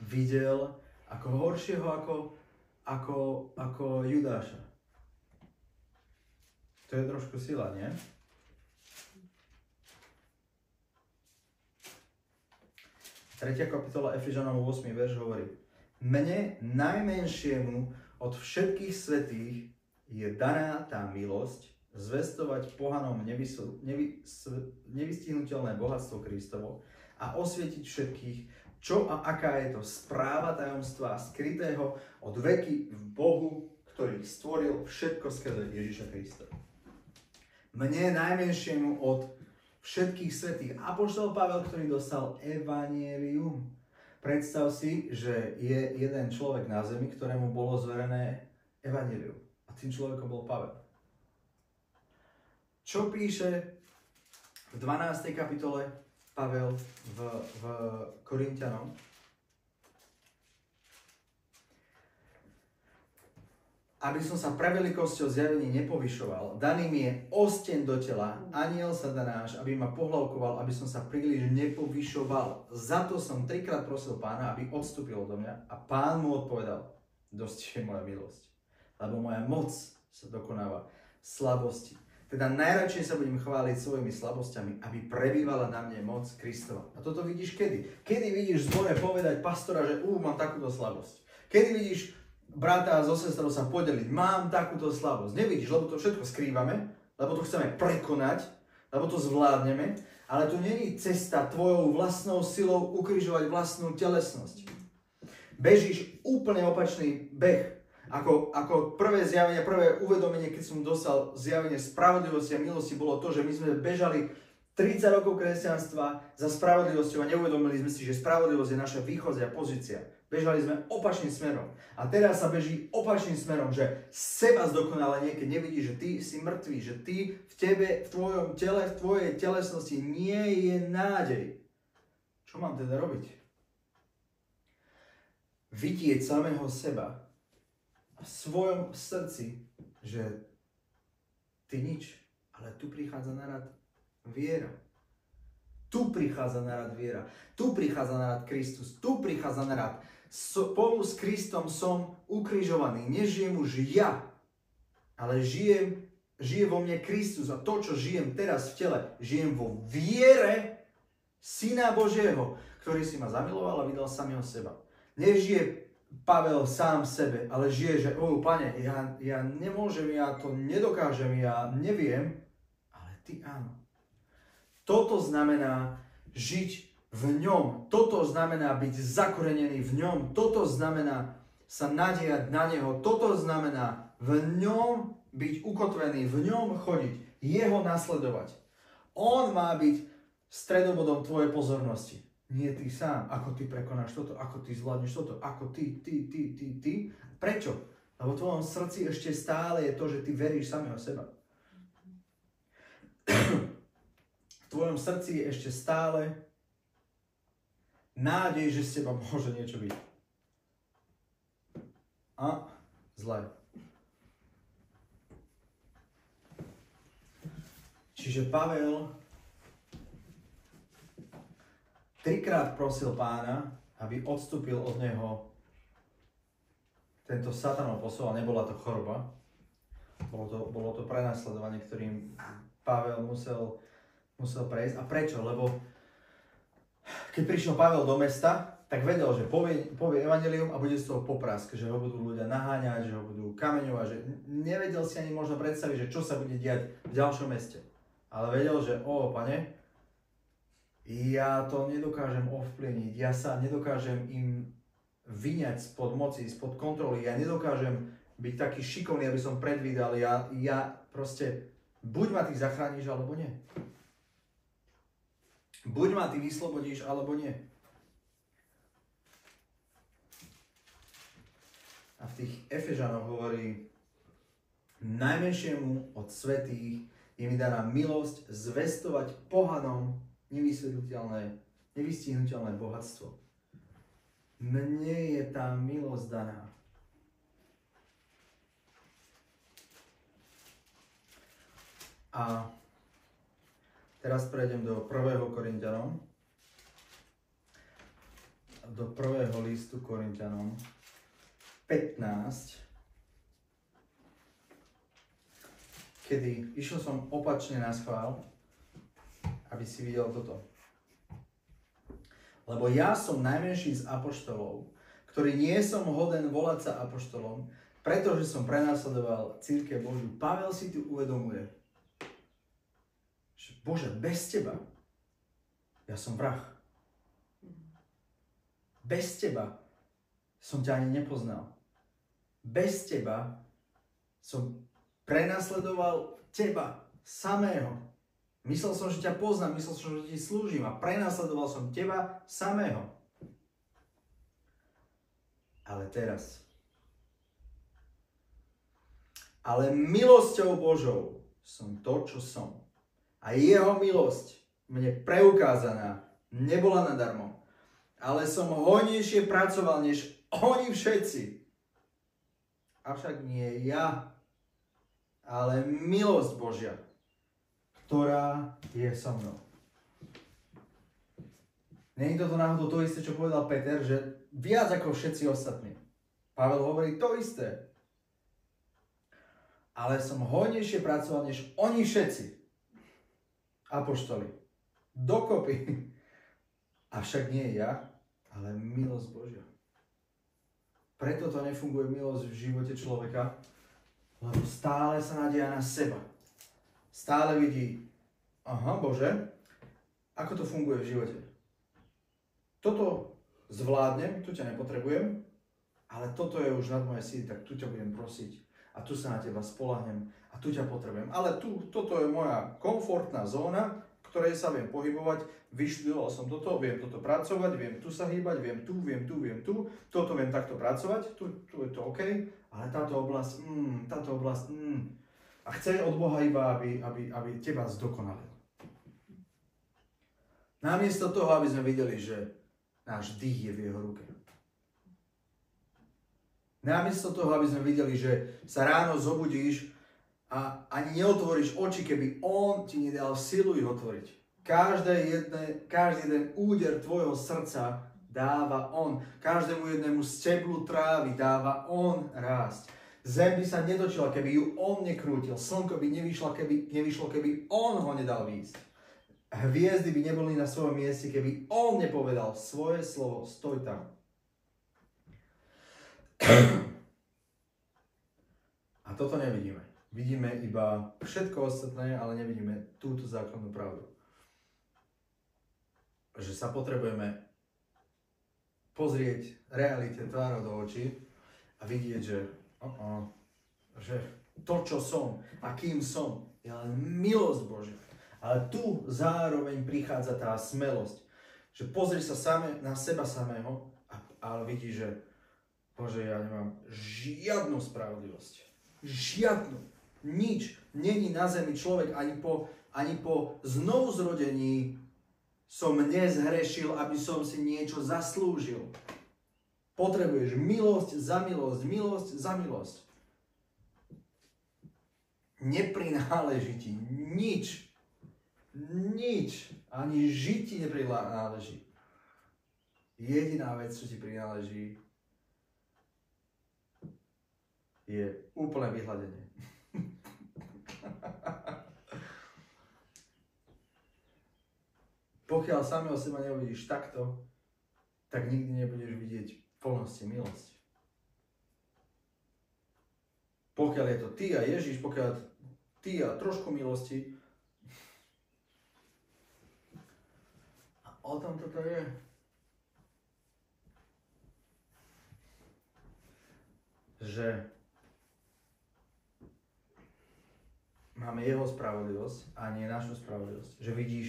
videl ako horšieho ako Judáša. To je trošku sila, nie? Tretia kapitola Efežanom 8. verš hovorí: Mne najmenšiemu od všetkých svätých je daná tá milosť zvestovať pohanom nevystihnuteľné bohatstvo Kristovo a osvietiť všetkých, čo a aká je to správa tajomstva skrytého od veky v Bohu, ktorý stvoril všetko skrze Ježiša Krista. Mne najmenšiemu od všetkých svätých. Apoštol Pavel, ktorý dostal evanjelium. Predstav si, že je jeden človek na zemi, ktorému bolo zverené evanjelium. A tým človekom bol Pavel. Čo píše v 12. kapitole Pavel v Korinťanom? Aby som sa pre veľkosťou zjavení nepovyšoval, daný mi je osteň do tela, anjel satanáš, aby ma pohlavkoval, aby som sa príliš nepovyšoval. Za to som 3-krát prosil Pána, aby odstúpil odo mňa a Pán mu odpovedal: dosť je moja milosť, lebo moja moc sa dokonáva v slabosti. Teda najradšej sa budem chváliť svojimi slabosťami, aby prebývala na mne moc Kristova. A toto vidíš kedy? Kedy vidíš zbore povedať pastora, že mám takúto slabosť? Kedy vidíš brata so sestrou sa podeliť, mám takúto slabosť? Nevidíš, lebo to všetko skrývame, lebo to chceme prekonať, lebo to zvládneme, ale tu nie je cesta tvojou vlastnou silou ukrižovať vlastnú telesnosť. Bežíš úplne opačný beh. Ako prvé zjavenie, prvé uvedomenie, keď som dostal zjavenie spravodlivosti a milosti, bolo to, že my sme bežali 30 rokov kresťanstva za spravodlivosťou a neuvedomili sme si, že spravodlivosť je naša východzia pozícia. Bežali sme opačným smerom. A teraz sa beží opačným smerom, že seba zdokonalenie, keď nevidíš, že ty si mŕtvý, že ty v tebe, v tvojom tele, v tvojej telesnosti nie je nádej. Čo mám teda robiť? Vidieť samého seba v svojom srdci, že ty nič, ale tu prichádza na rad viera. Tu prichádza na rad viera. Tu prichádza na rad Kristus. Tu prichádza na rad. Spolu s Kristom som ukrižovaný. Nežijem už ja, ale žije vo mne Kristus. A to, čo žijem teraz v tele, žijem vo viere Syna Božieho, ktorý si ma zamiloval a vydal samého seba. Nežije Pavel sám sebe, ale žije, že Pane, ja nemôžem, ja to nedokážem, ja neviem, ale ty áno. Toto znamená žiť v ňom. Toto znamená byť zakorenený v ňom. Toto znamená sa nadiať na neho. Toto znamená v ňom byť ukotvený, v ňom chodiť, jeho nasledovať. On má byť stredobodom tvojej pozornosti. Nie ty sám, ako ty prekonáš toto, ako ty zvládneš toto, ako ty. Prečo? Lebo v tvojom srdci ešte stále je to, že ty veríš samého seba. V tvojom srdci je ešte stále nádej, že z teba môže niečo byť. A zlé. Čiže Pavel trikrát prosil Pána, aby odstúpil od neho tento satanov posol, a nebola to choroba. Bolo to prenasledovanie, ktorým Pavel musel prejsť. A prečo? Lebo keď prišiel Pavel do mesta, tak vedel, že povie evanjelium a bude z toho poprask, že ho budú ľudia naháňať, že ho budú kameňovať, že nevedel si ani možno predstaviť, že čo sa bude diať v ďalšom meste. Ale vedel, že Pane, ja to nedokážem ovplyvniť, ja sa nedokážem im vyňať spod moci, spod kontroly, ja nedokážem byť taký šikovný, aby som predvídal, ja proste, buď ma ty zachrániš, alebo nie. Buď ma ty vyslobodíš, alebo nie. A v tých Efežanoch hovorí, najmenšiemu od svätých je mi daná milosť zvestovať pohanom nevystihnutelné bohatstvo. Mne je tá milosť daná. A teraz prejdem do 1. Korinťanom. Do 1. listu Korinťanom 15. Kedy išiel som opačne na schvál, aby si videl toto. Lebo ja som najmenší z apoštolov, ktorý nie som hoden volať sa apoštolom, pretože som prenasledoval cirkev Božiu. Pavel si tu uvedomuje, že Bože, bez teba ja som vrah. Bez teba som ťa ani nepoznal. Bez teba som prenasledoval teba samého. Myslel som, že ťa poznám, myslel som, že ti slúžim a prenasledoval som teba samého. Ale teraz. Ale milosťou Božou som to, čo som. A jeho milosť mne preukázaná nebola nadarmo. Ale som hojnejšie pracoval, než oni všetci. Avšak nie ja, ale milosť Božia, ktorá je so mnou. Nie je toto náhodou to isté, čo povedal Peter, že viac ako všetci ostatní. Pavel hovorí to isté. Ale som hojnejšie pracoval, než oni všetci. Apoštoli. Dokopy. Avšak nie ja, ale milosť Božia. Preto to nefunguje milosť v živote človeka, lebo stále sa nadieja na seba. Stále vidí, Bože, ako to funguje v živote. Toto zvládnem, tu ťa nepotrebujem, ale toto je už nad moje síly, tak tu ťa budem prosiť a tu sa na teba spoľahnem a tu ťa potrebujem. Ale toto je moja komfortná zóna, ktorej sa viem pohybovať, vyštudoval som toto, viem toto pracovať, viem tu sa hýbať, viem tu, toto viem takto pracovať, tu je to OK, ale táto oblasť, A chce od Boha iba, aby teba zdokonalil. Namiesto toho, aby sme videli, že náš dých je v jeho ruke. Namiesto toho, aby sme videli, že sa ráno zobudíš a ani neotvoríš oči, keby on ti nedal silu ich otvoriť. Každý jeden úder tvojho srdca dáva on. Každému jednému steblu trávy dáva on rásť. Zem by sa netočila, keby ju on nekrútil. Slnko by nevyšlo, keby on ho nedal výjsť. Hviezdy by neboli na svojom mieste, keby on nepovedal svoje slovo. Stoj tam. A toto nevidíme. Vidíme iba všetko ostatné, ale nevidíme túto základnú pravdu. Že sa potrebujeme pozrieť realite tvárou do očí a vidieť, že to, čo som a kým som, je len milosť Božia. Ale tu zároveň prichádza tá smelosť, že pozri sa na seba samého, ale vidíš, že Bože, ja nemám žiadnu spravodlivosť. Žiadnu. Nič. Není na zemi človek ani po znovuzrodení som nezhrešil, aby som si niečo zaslúžil. Potrebuješ milosť za milosť, milosť za milosť. Neprináleží ti nič. Nič. Ani žiť ti neprináleží. Jediná vec, čo ti prináleží, je úplné vyhľadenie. Pokiaľ samého seba neuvidíš takto, tak nikdy nebudeš vidieť v plnosti milosť. Pokiaľ je to ty a Ježiš, pokiaľ ty a trošku milosti, a o tom toto je. Že máme jeho spravodlivosť a nie našu spravodlivosť. Že vidíš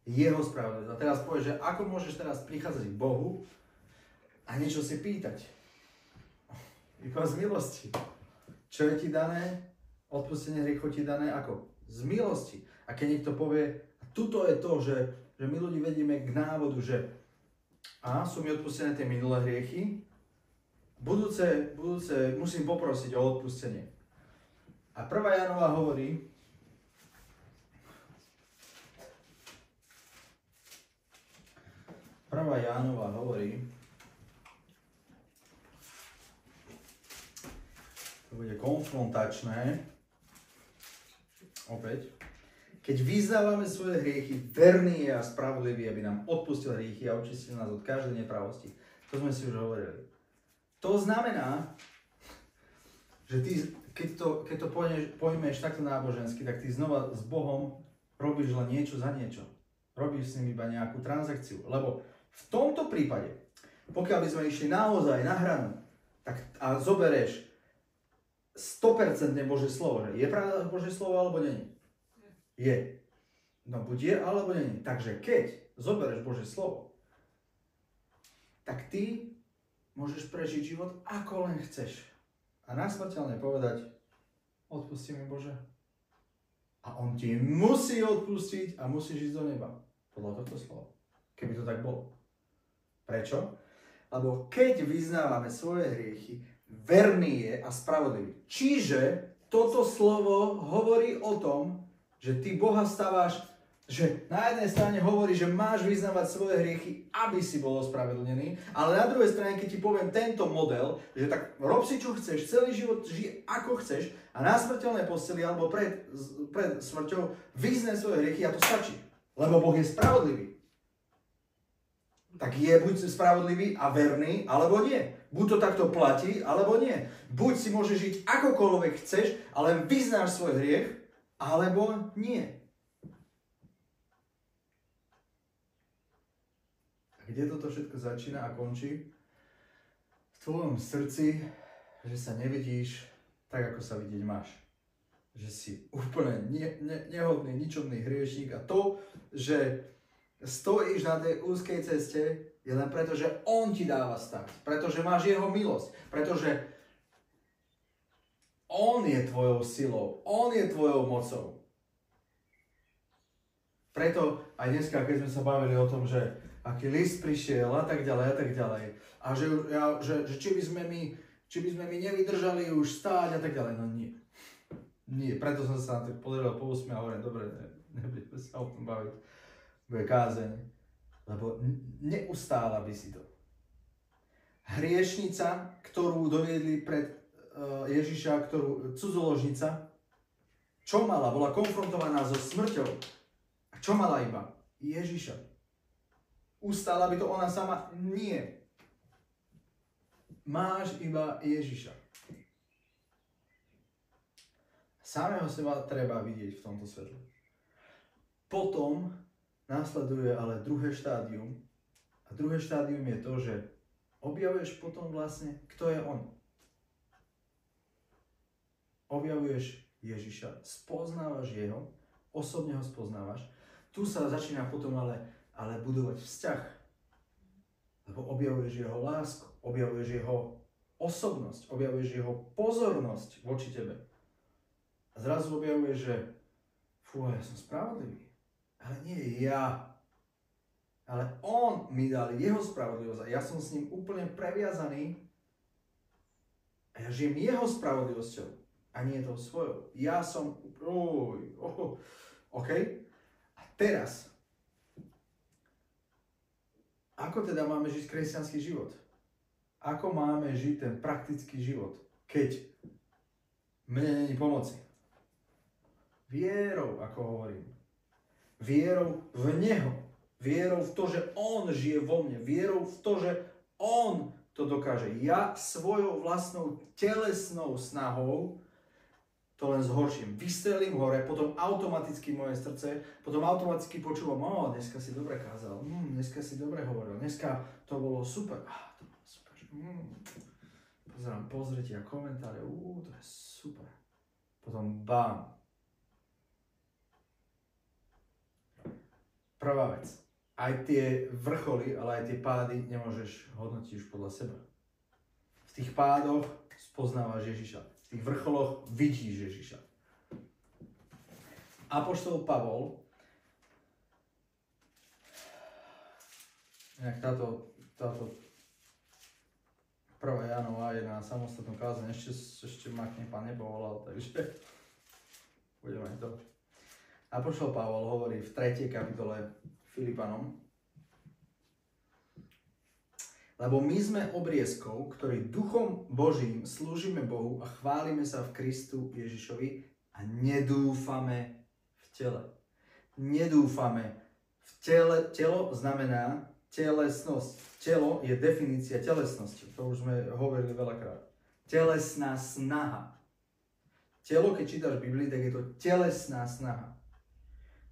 jeho spravodlivosť. A teraz povieš, že ako môžeš teraz prichádzať k Bohu a niečo si pýtať? Iba z milosti. Čo je ti dané? Odpustenie hriechov ti dané ako? Z milosti. A keď niekto povie, a tuto je to, že my ľudí vedieme k návodu, že sú mi odpustené tie minulé hriechy, budúce musím poprosiť o odpustenie. A 1. Jánova hovorí, to bude konfrontačné, opäť, keď vyznávame svoje hriechy, verný je a spravodlivý, aby nám odpustil hriechy a očistil nás od každej nepravosti. To sme si už hovorili. To znamená, že ty, keď to pojmeš takto nábožensky, tak ty znova s Bohom robíš len niečo za niečo. Robíš s ním iba nejakú transakciu. Lebo v tomto prípade, pokiaľ by sme išli naozaj na hranu, tak a zobereš 100% Božie slovo, že je pravda Božie slovo alebo nie? Je. No buď je alebo nie. Takže keď zobereš Božie slovo, tak ty môžeš prežiť život ako len chceš. A nasmrteľne povedať, odpusti mi Bože. A on ti musí odpustiť a musíš ísť do neba. Podľa tohto slova. Keby to tak bolo. Prečo? Lebo keď vyznávame svoje hriechy, verný je a spravodlivý. Čiže toto slovo hovorí o tom, že ty Boha staváš, že na jednej strane hovorí, že máš vyznávať svoje hriechy, aby si bol ospravedlnený, ale na druhej strane, keď ti poviem tento model, že tak rob si čo chceš, celý život žij ako chceš a na smrteľnej posteli alebo pred smrťou vyznaj svoje hriechy a to stačí. Lebo Boh je spravodlivý. Tak je buď spravodlivý a verný, alebo nie. Buď to takto platí, alebo nie. Buď si môžeš žiť akokoľvek chceš, ale vyznáš svoj hriech, alebo nie. Kde toto všetko začína a končí? V tvojom srdci, že sa nevidíš tak, ako sa vidieť máš. že si úplne nehodný, ničomný hriešník a to, že stojíš na tej úzkej ceste, je len preto, že on ti dáva stať, pretože máš jeho milosť, pretože on je tvojou silou, on je tvojou mocou. Preto aj dneska, keď sme sa bavili o tom, že aký list prišiel a tak ďalej, a že či by sme my nevydržali už stáť a tak ďalej, no nie. Nie, preto som sa na to pozeral po 8 a hovorím, dobre, nebudeme sa o tom baviť, bude kázeň, lebo neustála by si to. Hriešnica, ktorú doviedli pred Ježiša, cudzoložnica, čo mala? Bola konfrontovaná so smrťou. A čo mala iba? Ježiša. Ustála by to ona sama? Nie. Máš iba Ježiša. Samého seba treba vidieť v tomto svetle. Potom následuje ale druhé štádium. A druhé štádium je to, že objavuješ potom vlastne, kto je on. Objavuješ Ježiša, spoznávaš jeho, osobne ho spoznávaš. Tu sa začína potom ale budovať vzťah. Lebo objavuješ jeho lásku, objavuješ jeho osobnosť, objavuješ jeho pozornosť voči tebe. A zrazu objavuješ, že ja som spravodlivý. Ale nie ja. Ale on mi dal jeho spravodlivosť a ja som s ním úplne previazaný a ja žijem jeho spravodlivosťou a nie tou svojou. Ja som... OK? A teraz, ako teda máme žiť kresťanský život? Ako máme žiť ten praktický život, keď mne není pomoci? Vierou, ako hovorím. Vierou v Neho. Vierou v to, že On žije vo mne. Vierou v to, že On to dokáže. Ja svojou vlastnou telesnou snahou to len zhorším. Vystrelím hore, potom automaticky moje srdce, potom automaticky počúvam, dneska si dobre kázal, dneska si dobre hovoril, dneska to bolo super. To bolo super. Pozerám pozretia, komentáre, to je super. Potom bám. Prvá vec. Aj tie vrcholy, ale aj tie pády nemôžeš hodnotiť už podľa seba. V tých pádoch spoznávaš Ježiša. V tých vrcholoch vidíš Ježiša. Apoštol Pavol, táto 1. Jánová je na samostatnú kázeň, ešte ma k nej Pán nepovolal, takže budeme aj to. Apoštol Pavol hovorí v 3. kapitole Filipanom: Lebo my sme obriezkou, ktorí duchom Božím slúžime Bohu a chválime sa v Kristu Ježišovi a nedúfame v tele. Nedúfame v tele. Telo znamená telesnosť. Telo je definícia telesnosti. To už sme hovorili veľakrát. Telesná snaha. Telo, keď čítaš Biblii, tak je to telesná snaha.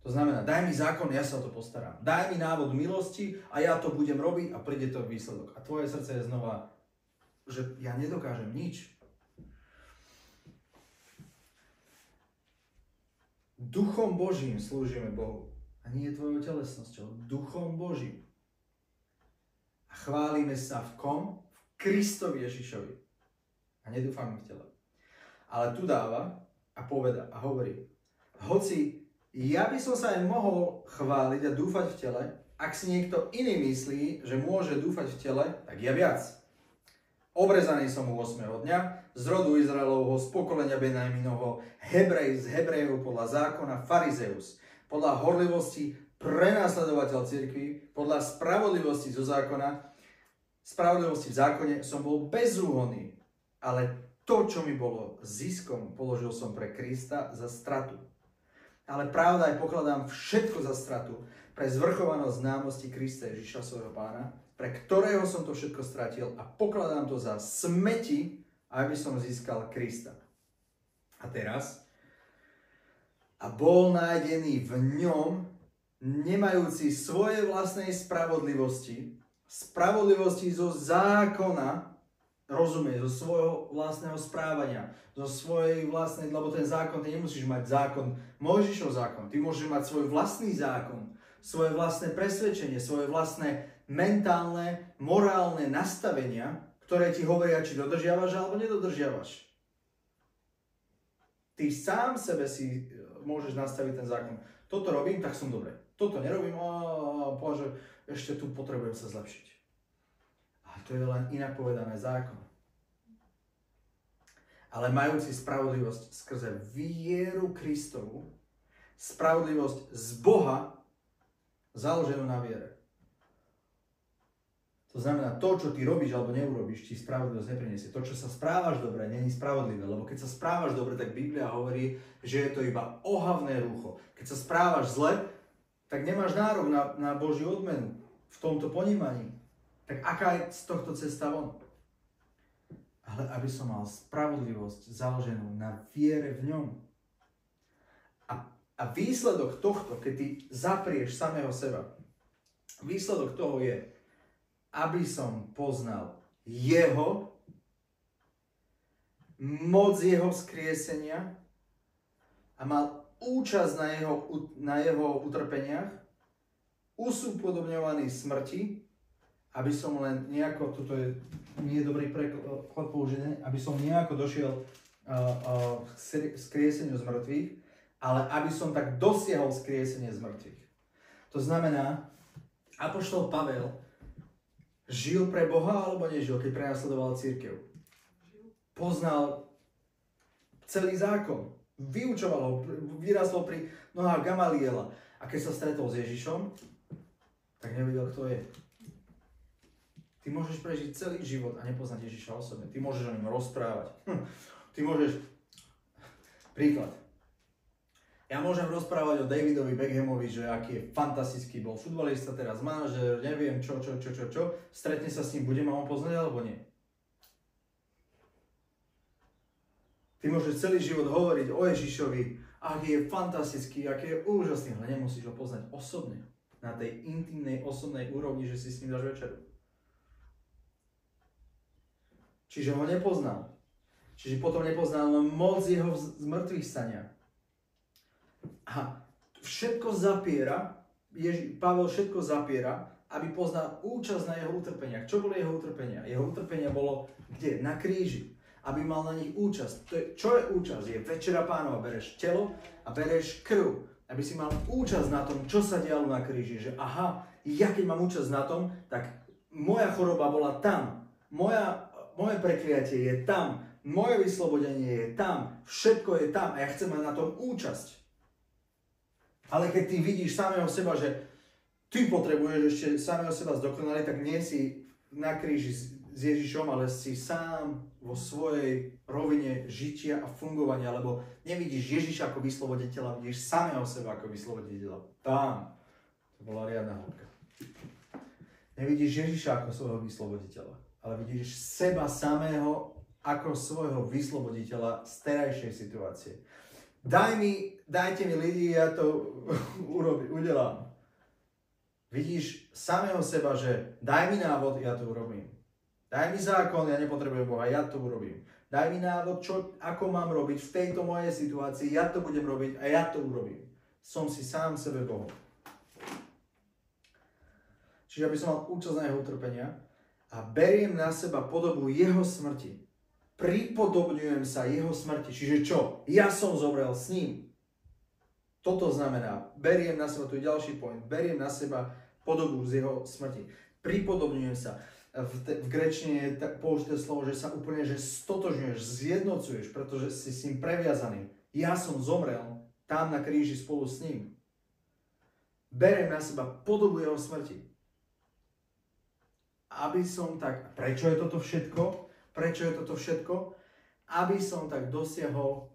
To znamená, daj mi zákon, ja sa o to postaram. Daj mi návod milosti a ja to budem robiť a príde to výsledok. A tvoje srdce je znova, že ja nedokážem nič. Duchom Božím slúžime Bohu. A nie tvojou telesnosťou. Duchom Božím. A chválime sa v kom? V Kristovi Ježišovi. A nedúfame v tele. Ale tu dáva a poveda a hovorí, hoci ja by som sa aj mohol chváliť a dúfať v tele, ak si niekto iný myslí, že môže dúfať v tele, tak ja viac. Obrezaný som mu 8. dňa, z rodu Izraelovho, z pokolenia Benjaminovho, Hebrej z Hebrejov podľa zákona, Farizeus, podľa horlivosti prenasledovateľ cirkvi, podľa spravodlivosti zo zákona, spravodlivosti v zákone som bol bezúhonný, ale to, čo mi bolo ziskom, položil som pre Krista za stratu. Ale pravda aj pokladám všetko za stratu pre zvrchovanosť známosti Krista Ježiša svojho Pána, pre ktorého som to všetko stratil a pokladám to za smeti, aby som získal Krista. A teraz, a bol nájdený v ňom, nemajúci svoje vlastnej spravodlivosti zo zákona, rozumieť, zo svojho vlastného správania, zo svojej vlastnej, lebo ten zákon, ty nemusíš mať zákon, Mojžišov zákon, ty môžeš mať svoj vlastný zákon, svoje vlastné presvedčenie, svoje vlastné mentálne, morálne nastavenia, ktoré ti hovoria, či dodržiavaš alebo nedodržiavaš. Ty sám sebe si môžeš nastaviť ten zákon. Toto robím, tak som dobre. Toto nerobím, Bože, ešte tu potrebujem sa zlepšiť. A to je len inak povedané zákon. Ale majúci spravodlivosť skrze vieru Kristovu, spravodlivosť z Boha, založenú na viere. To znamená, to, čo ty robíš alebo neurobíš, ti spravodlivosť nepriniesie. To, čo sa správaš dobre, není spravodlivé. Lebo keď sa správaš dobre, tak Biblia hovorí, že je to iba ohavné rúcho. Keď sa správaš zle, tak nemáš nárok na Božiu odmenu v tomto ponímaní. Tak aká je z tohto cesta von? Ale aby som mal spravodlivosť založenú na viere v ňom. A výsledok tohto, keď ty zaprieš samého seba, výsledok toho je, aby som poznal jeho, moc jeho vzkriesenia a mal účasť na jeho utrpeniach, usúpodobňovaný smrti, aby som len nejako, toto je nie dobrý preklad použený, aby som nejako došiel k skrieseniu z mŕtvych, ale aby som tak dosiahol skriesenie z mŕtvych. To znamená, apoštol Pavel žil pre Boha alebo nežil, keď prenasledoval cirkev? Poznal celý zákon, vyučoval ho, vyrastol pri nohách Gamaliela. A keď sa stretol s Ježišom, tak nevedel, kto je. Ty môžeš prežiť celý život a nepoznať Ježiša osobne. Ty môžeš o ňom rozprávať. Ty môžeš... Príklad. Ja môžem rozprávať o Davidovi Beckhamovi, že aký je fantastický bol futbalista, teraz manažer, neviem čo. Stretne sa s ním, budem ho poznať alebo nie? Ty môžeš celý život hovoriť o Ježišovi, aký je fantastický, aký je úžasný, ale nemusíš ho poznať osobne. Na tej intimnej, osobnej úrovni, že si s ním dáš večeru. Čiže ho nepoznal. Čiže potom nepoznal moc jeho zmrtvých stania. A všetko zapiera, Pavel všetko zapiera, aby poznal účasť na jeho utrpeniach. Čo boli jeho utrpenia? Jeho utrpenia bolo kde? Na kríži. Aby mal na nich účasť. Čo je účasť? Je večera Pánova. Bereš telo a bereš krv. Aby si mal účasť na tom, čo sa dialo na kríži. Že aha, ja keď mám účasť na tom, tak moja choroba bola tam. Moje prekliatie je tam. Moje vyslobodenie je tam. Všetko je tam a ja chcem mať na tom účasť. Ale keď ty vidíš samého seba, že ty potrebuješ ešte samého seba zdokonaliť, tak nie si na kríži s Ježišom, ale si sám vo svojej rovine žitia a fungovania, lebo nevidíš Ježiša ako vysloboditeľa, vidíš samého seba ako vysloboditeľa. Tam. To bola riadna hĺbka. Nevidíš Ježiša ako svojho vysloboditeľa, ale vidíš seba samého ako svojho vysloboditeľa z terajšej situácie. Dajte mi ľudí, ja to udelám. Vidíš samého seba, že daj mi návod, ja to urobím. Daj mi zákon, ja nepotrebujem Boha, ja to urobím. Daj mi návod, ako mám robiť v tejto mojej situácii, ja to budem robiť a ja to urobím. Som si sám sebe Bohom. Čiže aby som mal účasť na jeho utrpenia a beriem na seba podobu jeho smrti. Pripodobňujem sa jeho smrti. Čiže čo? Ja som zomrel s ním. Toto znamená, beriem na seba, tu je ďalší point, beriem na seba podobu z jeho smrti. Pripodobňujem sa. V gréčtine je použité slovo, že sa úplne stotožňuješ, zjednocuješ, pretože si s ním previazaný. Ja som zomrel tam na kríži spolu s ním. Beriem na seba podobu jeho smrti. Aby som tak... Prečo je toto všetko? Aby som tak dosiahol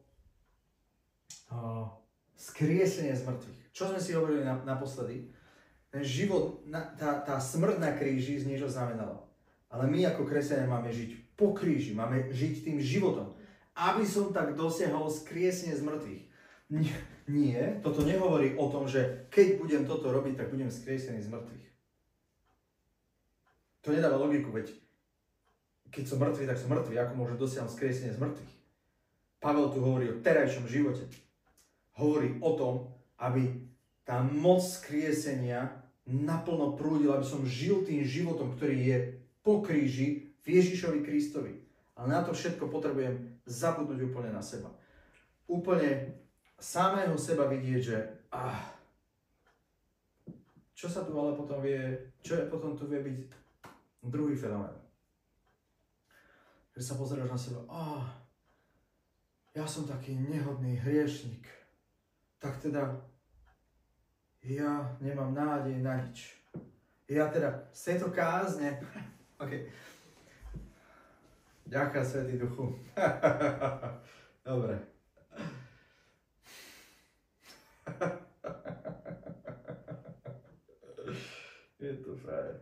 skriesenie z mŕtvych. Čo sme si hovorili naposledy? Ten život, tá smrť na kríži z niečo znamenala. Ale my ako kresťania máme žiť po kríži, máme žiť tým životom. Aby som tak dosiahol skriesenie z mŕtvych. Nie, toto nehovorí o tom, že keď budem toto robiť, tak budem skriesený z mŕtvych. To nedáva logiku, veď keď som mŕtvy, tak som mŕtvy. Ako môže dosiahnuť skriesenie z mŕtvych? Pavel tu hovorí o terajšom živote. Hovorí o tom, aby tá moc skriesenia naplno prúdila, aby som žil tým životom, ktorý je po kríži v Ježišovi Kristovi. Ale na to všetko potrebujem zabudnúť úplne na seba. Úplne samého seba vidieť, že čo sa tu ale potom vie, čo je potom tu vie byť druhý fenomén. Keď sa pozeráš na seba, ja som taký nehodný hriešnik, tak teda ja nemám nádej na nič. Ja teda z tejto kázne, Ďakujem, Svätý Duchu. Dobre. Je to frajer.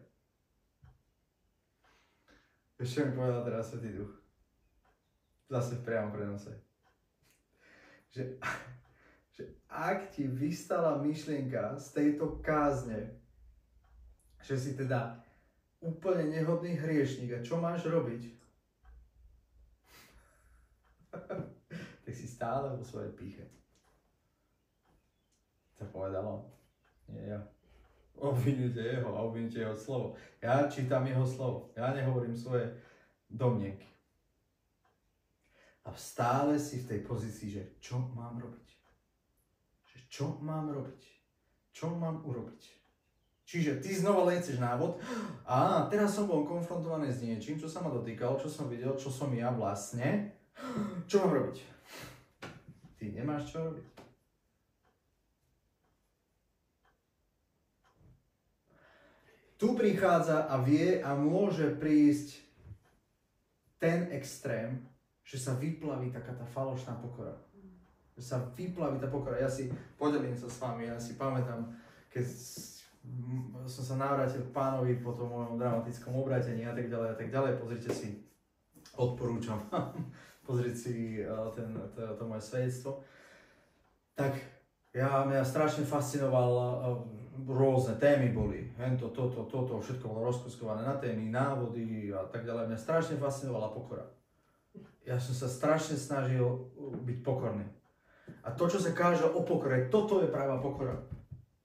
Ešte mi povedal teraz Svätý Duch. Zase v priamom prenose. Že ak ti vystala myšlienka z tejto kázne, že si teda úplne nehodný hriešnik a čo máš robiť? Tak si stále vo svojej pýche. To povedal on. Nie ja. Obvinujte jeho a obvinujte jeho slovo. Ja čítam jeho slovo. Ja nehovorím svoje domnienky. A stále si v tej pozícii, že čo mám robiť? Že čo mám robiť? Čo mám urobiť? Čiže ty znova len chceš návod. Teraz som bol konfrontovaný s niečím, čo sa ma dotýkalo, čo som videl, čo som ja vlastne. Čo mám robiť? Ty nemáš čo robiť. Tu prichádza a vie a môže prísť ten extrém, že sa vyplaví taká tá falošná pokora. Že sa vyplaví tá pokora. Ja si podelím sa s vami, ja si pamätám, keď som sa navrátil k Pánovi po tom mojom dramatickom obratení a tak ďalej. Pozrite si, odporúčam pozrieť si to moje svedectvo. Tak mňa strašne fascinoval, rôzne témy boli. Toto, všetko bolo rozkuskované na témy, návody a tak ďalej. Mňa strašne fascinovala pokora. Ja som sa strašne snažil byť pokorný. A to, čo sa káže o pokore, toto je práva pokora.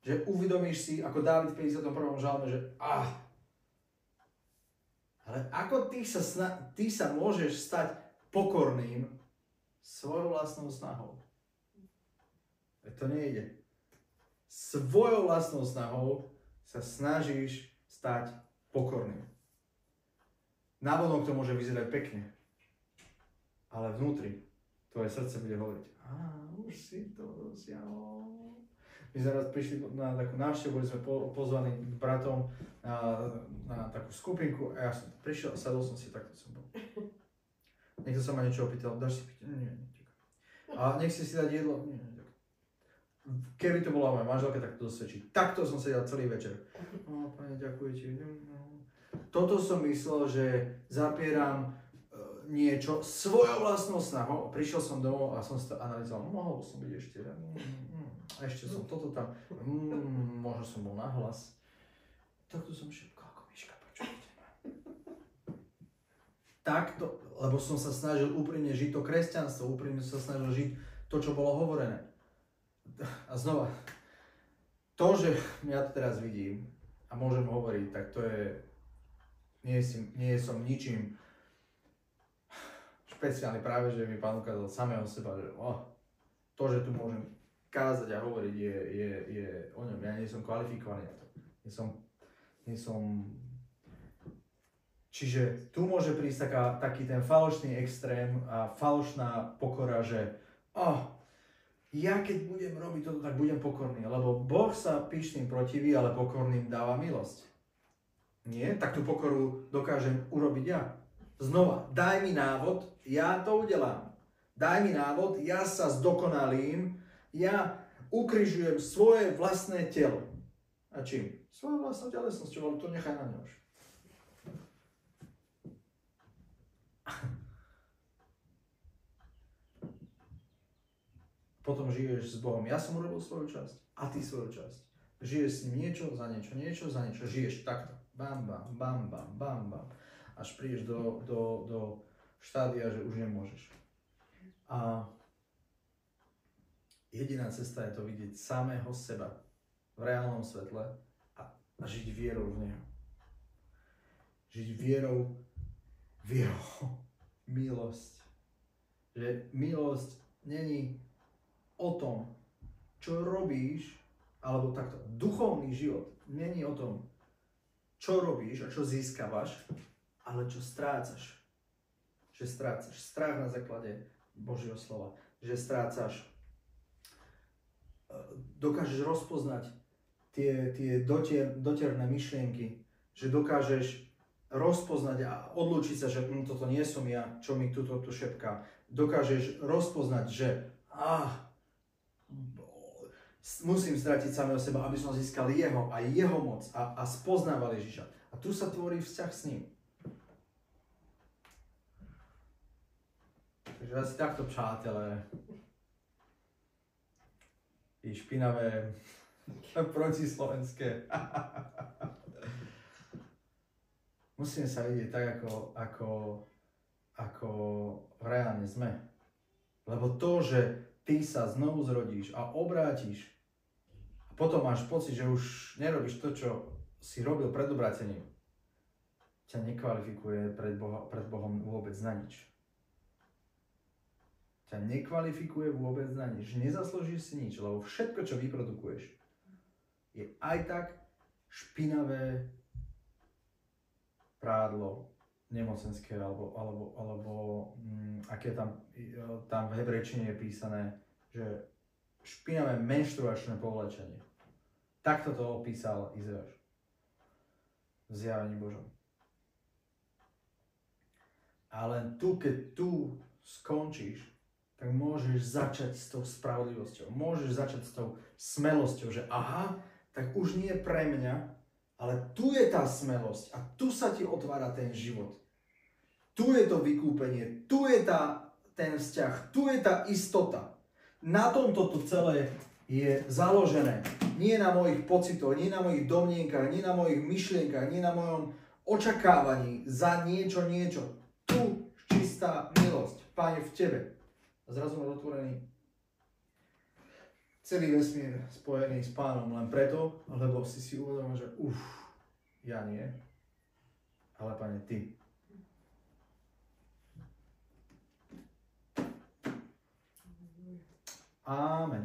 Že uvedomíš si, ako Dávid v 51. žalme, že ale ako ty sa môžeš stať pokorným svojou vlastnou snahou. To nejde. Svojou vlastnou snahou sa snažíš stať pokorným. Návonok to môže vyzerať pekne, ale vnútri tvoje srdce bude hovoriť: už si to dosiahol. My sme raz prišli na takú návštevu, boli sme pozvaní k bratom na takú skupinku a ja som prišiel a sadol som si, takto som bol. Niekto sa ma niečo opýtal, dáš si piť? Nie. A nech si dať jedlo? Nie. Keby to bola moja manželka, tak to dosvedčí. Takto som sedel celý večer. Pane, ďakujem ti. Toto som myslel, že zapieram niečo svojou vlastnou snahou. Prišiel som domov a som si to analyzoval. Mohol som byť ešte. Ešte som toto tam. Možno som bol nahlas. Takto som šiel. Koľko Miška, počujete ma? Takto, lebo som sa snažil úprimne žiť to kresťanstvo, úprimne som sa snažil žiť to, čo bolo hovorené. A znova, to, že ja to teraz vidím a môžem hovoriť, tak to je, nie som ničím špeciálny, práve že mi Pán ukázal samého seba, že to, že tu môžem kázať a hovoriť je o ňom. Ja nie som kvalifikovaný na to. Nie som... Čiže tu môže prísť taký ten falošný extrém a falošná pokora, že ja keď budem robiť toto, tak budem pokorný, lebo Boh sa pyšným protiví, ale pokorným dáva milosť. Nie? Tak tú pokoru dokážem urobiť ja. Znova, daj mi návod, ja to udelám. Daj mi návod, ja sa zdokonalím, ja ukrižujem svoje vlastné telo. A čím? Svoju vlastnú telesnosťou, ale to nechaj na ňa už. Potom žiješ s Bohom. Ja som urobil svoju časť a ty svoju časť. Žiješ s ním niečo za niečo, niečo za niečo. Žiješ takto. Bam, bam, bam, bam, bam, bam. A až prídeš do štádia, že už nemôžeš. A jediná cesta je to vidieť samého seba v reálnom svetle a žiť vierou v Neho. Žiť vierou v Jeho milosť. Že milosť není o tom, čo robíš, alebo takto, duchovný život není o tom, čo robíš a čo získavaš, ale čo strácaš. Že strácaš strach na základe Božieho slova. Že strácaš, dokážeš rozpoznať tie dotierné myšlienky, že dokážeš rozpoznať a odlúčiť sa, že toto nie som ja, čo mi tu šepká. Dokážeš rozpoznať, že musím stratiť samého seba, aby som získal jeho a jeho moc a spoznával Ježiša. A tu sa tvorí vzťah s ním. Takže asi takto, přátelé. I špinavé protislovenské. Musíme sa vidieť tak, ako reálne sme. Lebo to, že ty sa znovu zrodíš a obrátiš a potom máš pocit, že už nerobíš to, čo si robil pred obrátením, ťa nekvalifikuje pred Bohom vôbec na nič. Ťa nekvalifikuje vôbec na nič. Nezaslúžiš si nič, lebo všetko, čo vyprodukuješ, je aj tak špinavé prádlo nemocenské, alebo aké tam v hebrejčine je písané, že špinavé menštruačné povlečenie. Takto to opísal Izajáš v Zjavení Božom. Ale keď tu skončíš, tak môžeš začať s tou spravodlivosťou. Môžeš začať s tou smelosťou, že aha, tak už nie pre mňa, ale tu je tá smelosť a tu sa ti otvára ten život. Tu je to vykúpenie, tu je ten vzťah, tu je tá istota. Na tomto to celé je založené. Nie na mojich pocitoch, nie na mojich domnienkach, nie na mojich myšlienkach, nie na mojom očakávaní za niečo. Tu čistá milosť, Páne, v Tebe. A zrazu máš otvorený celý vesmír spojený s Pánom len preto, lebo si uvedomil, že ja nie, ale Pane, Ty. Amen.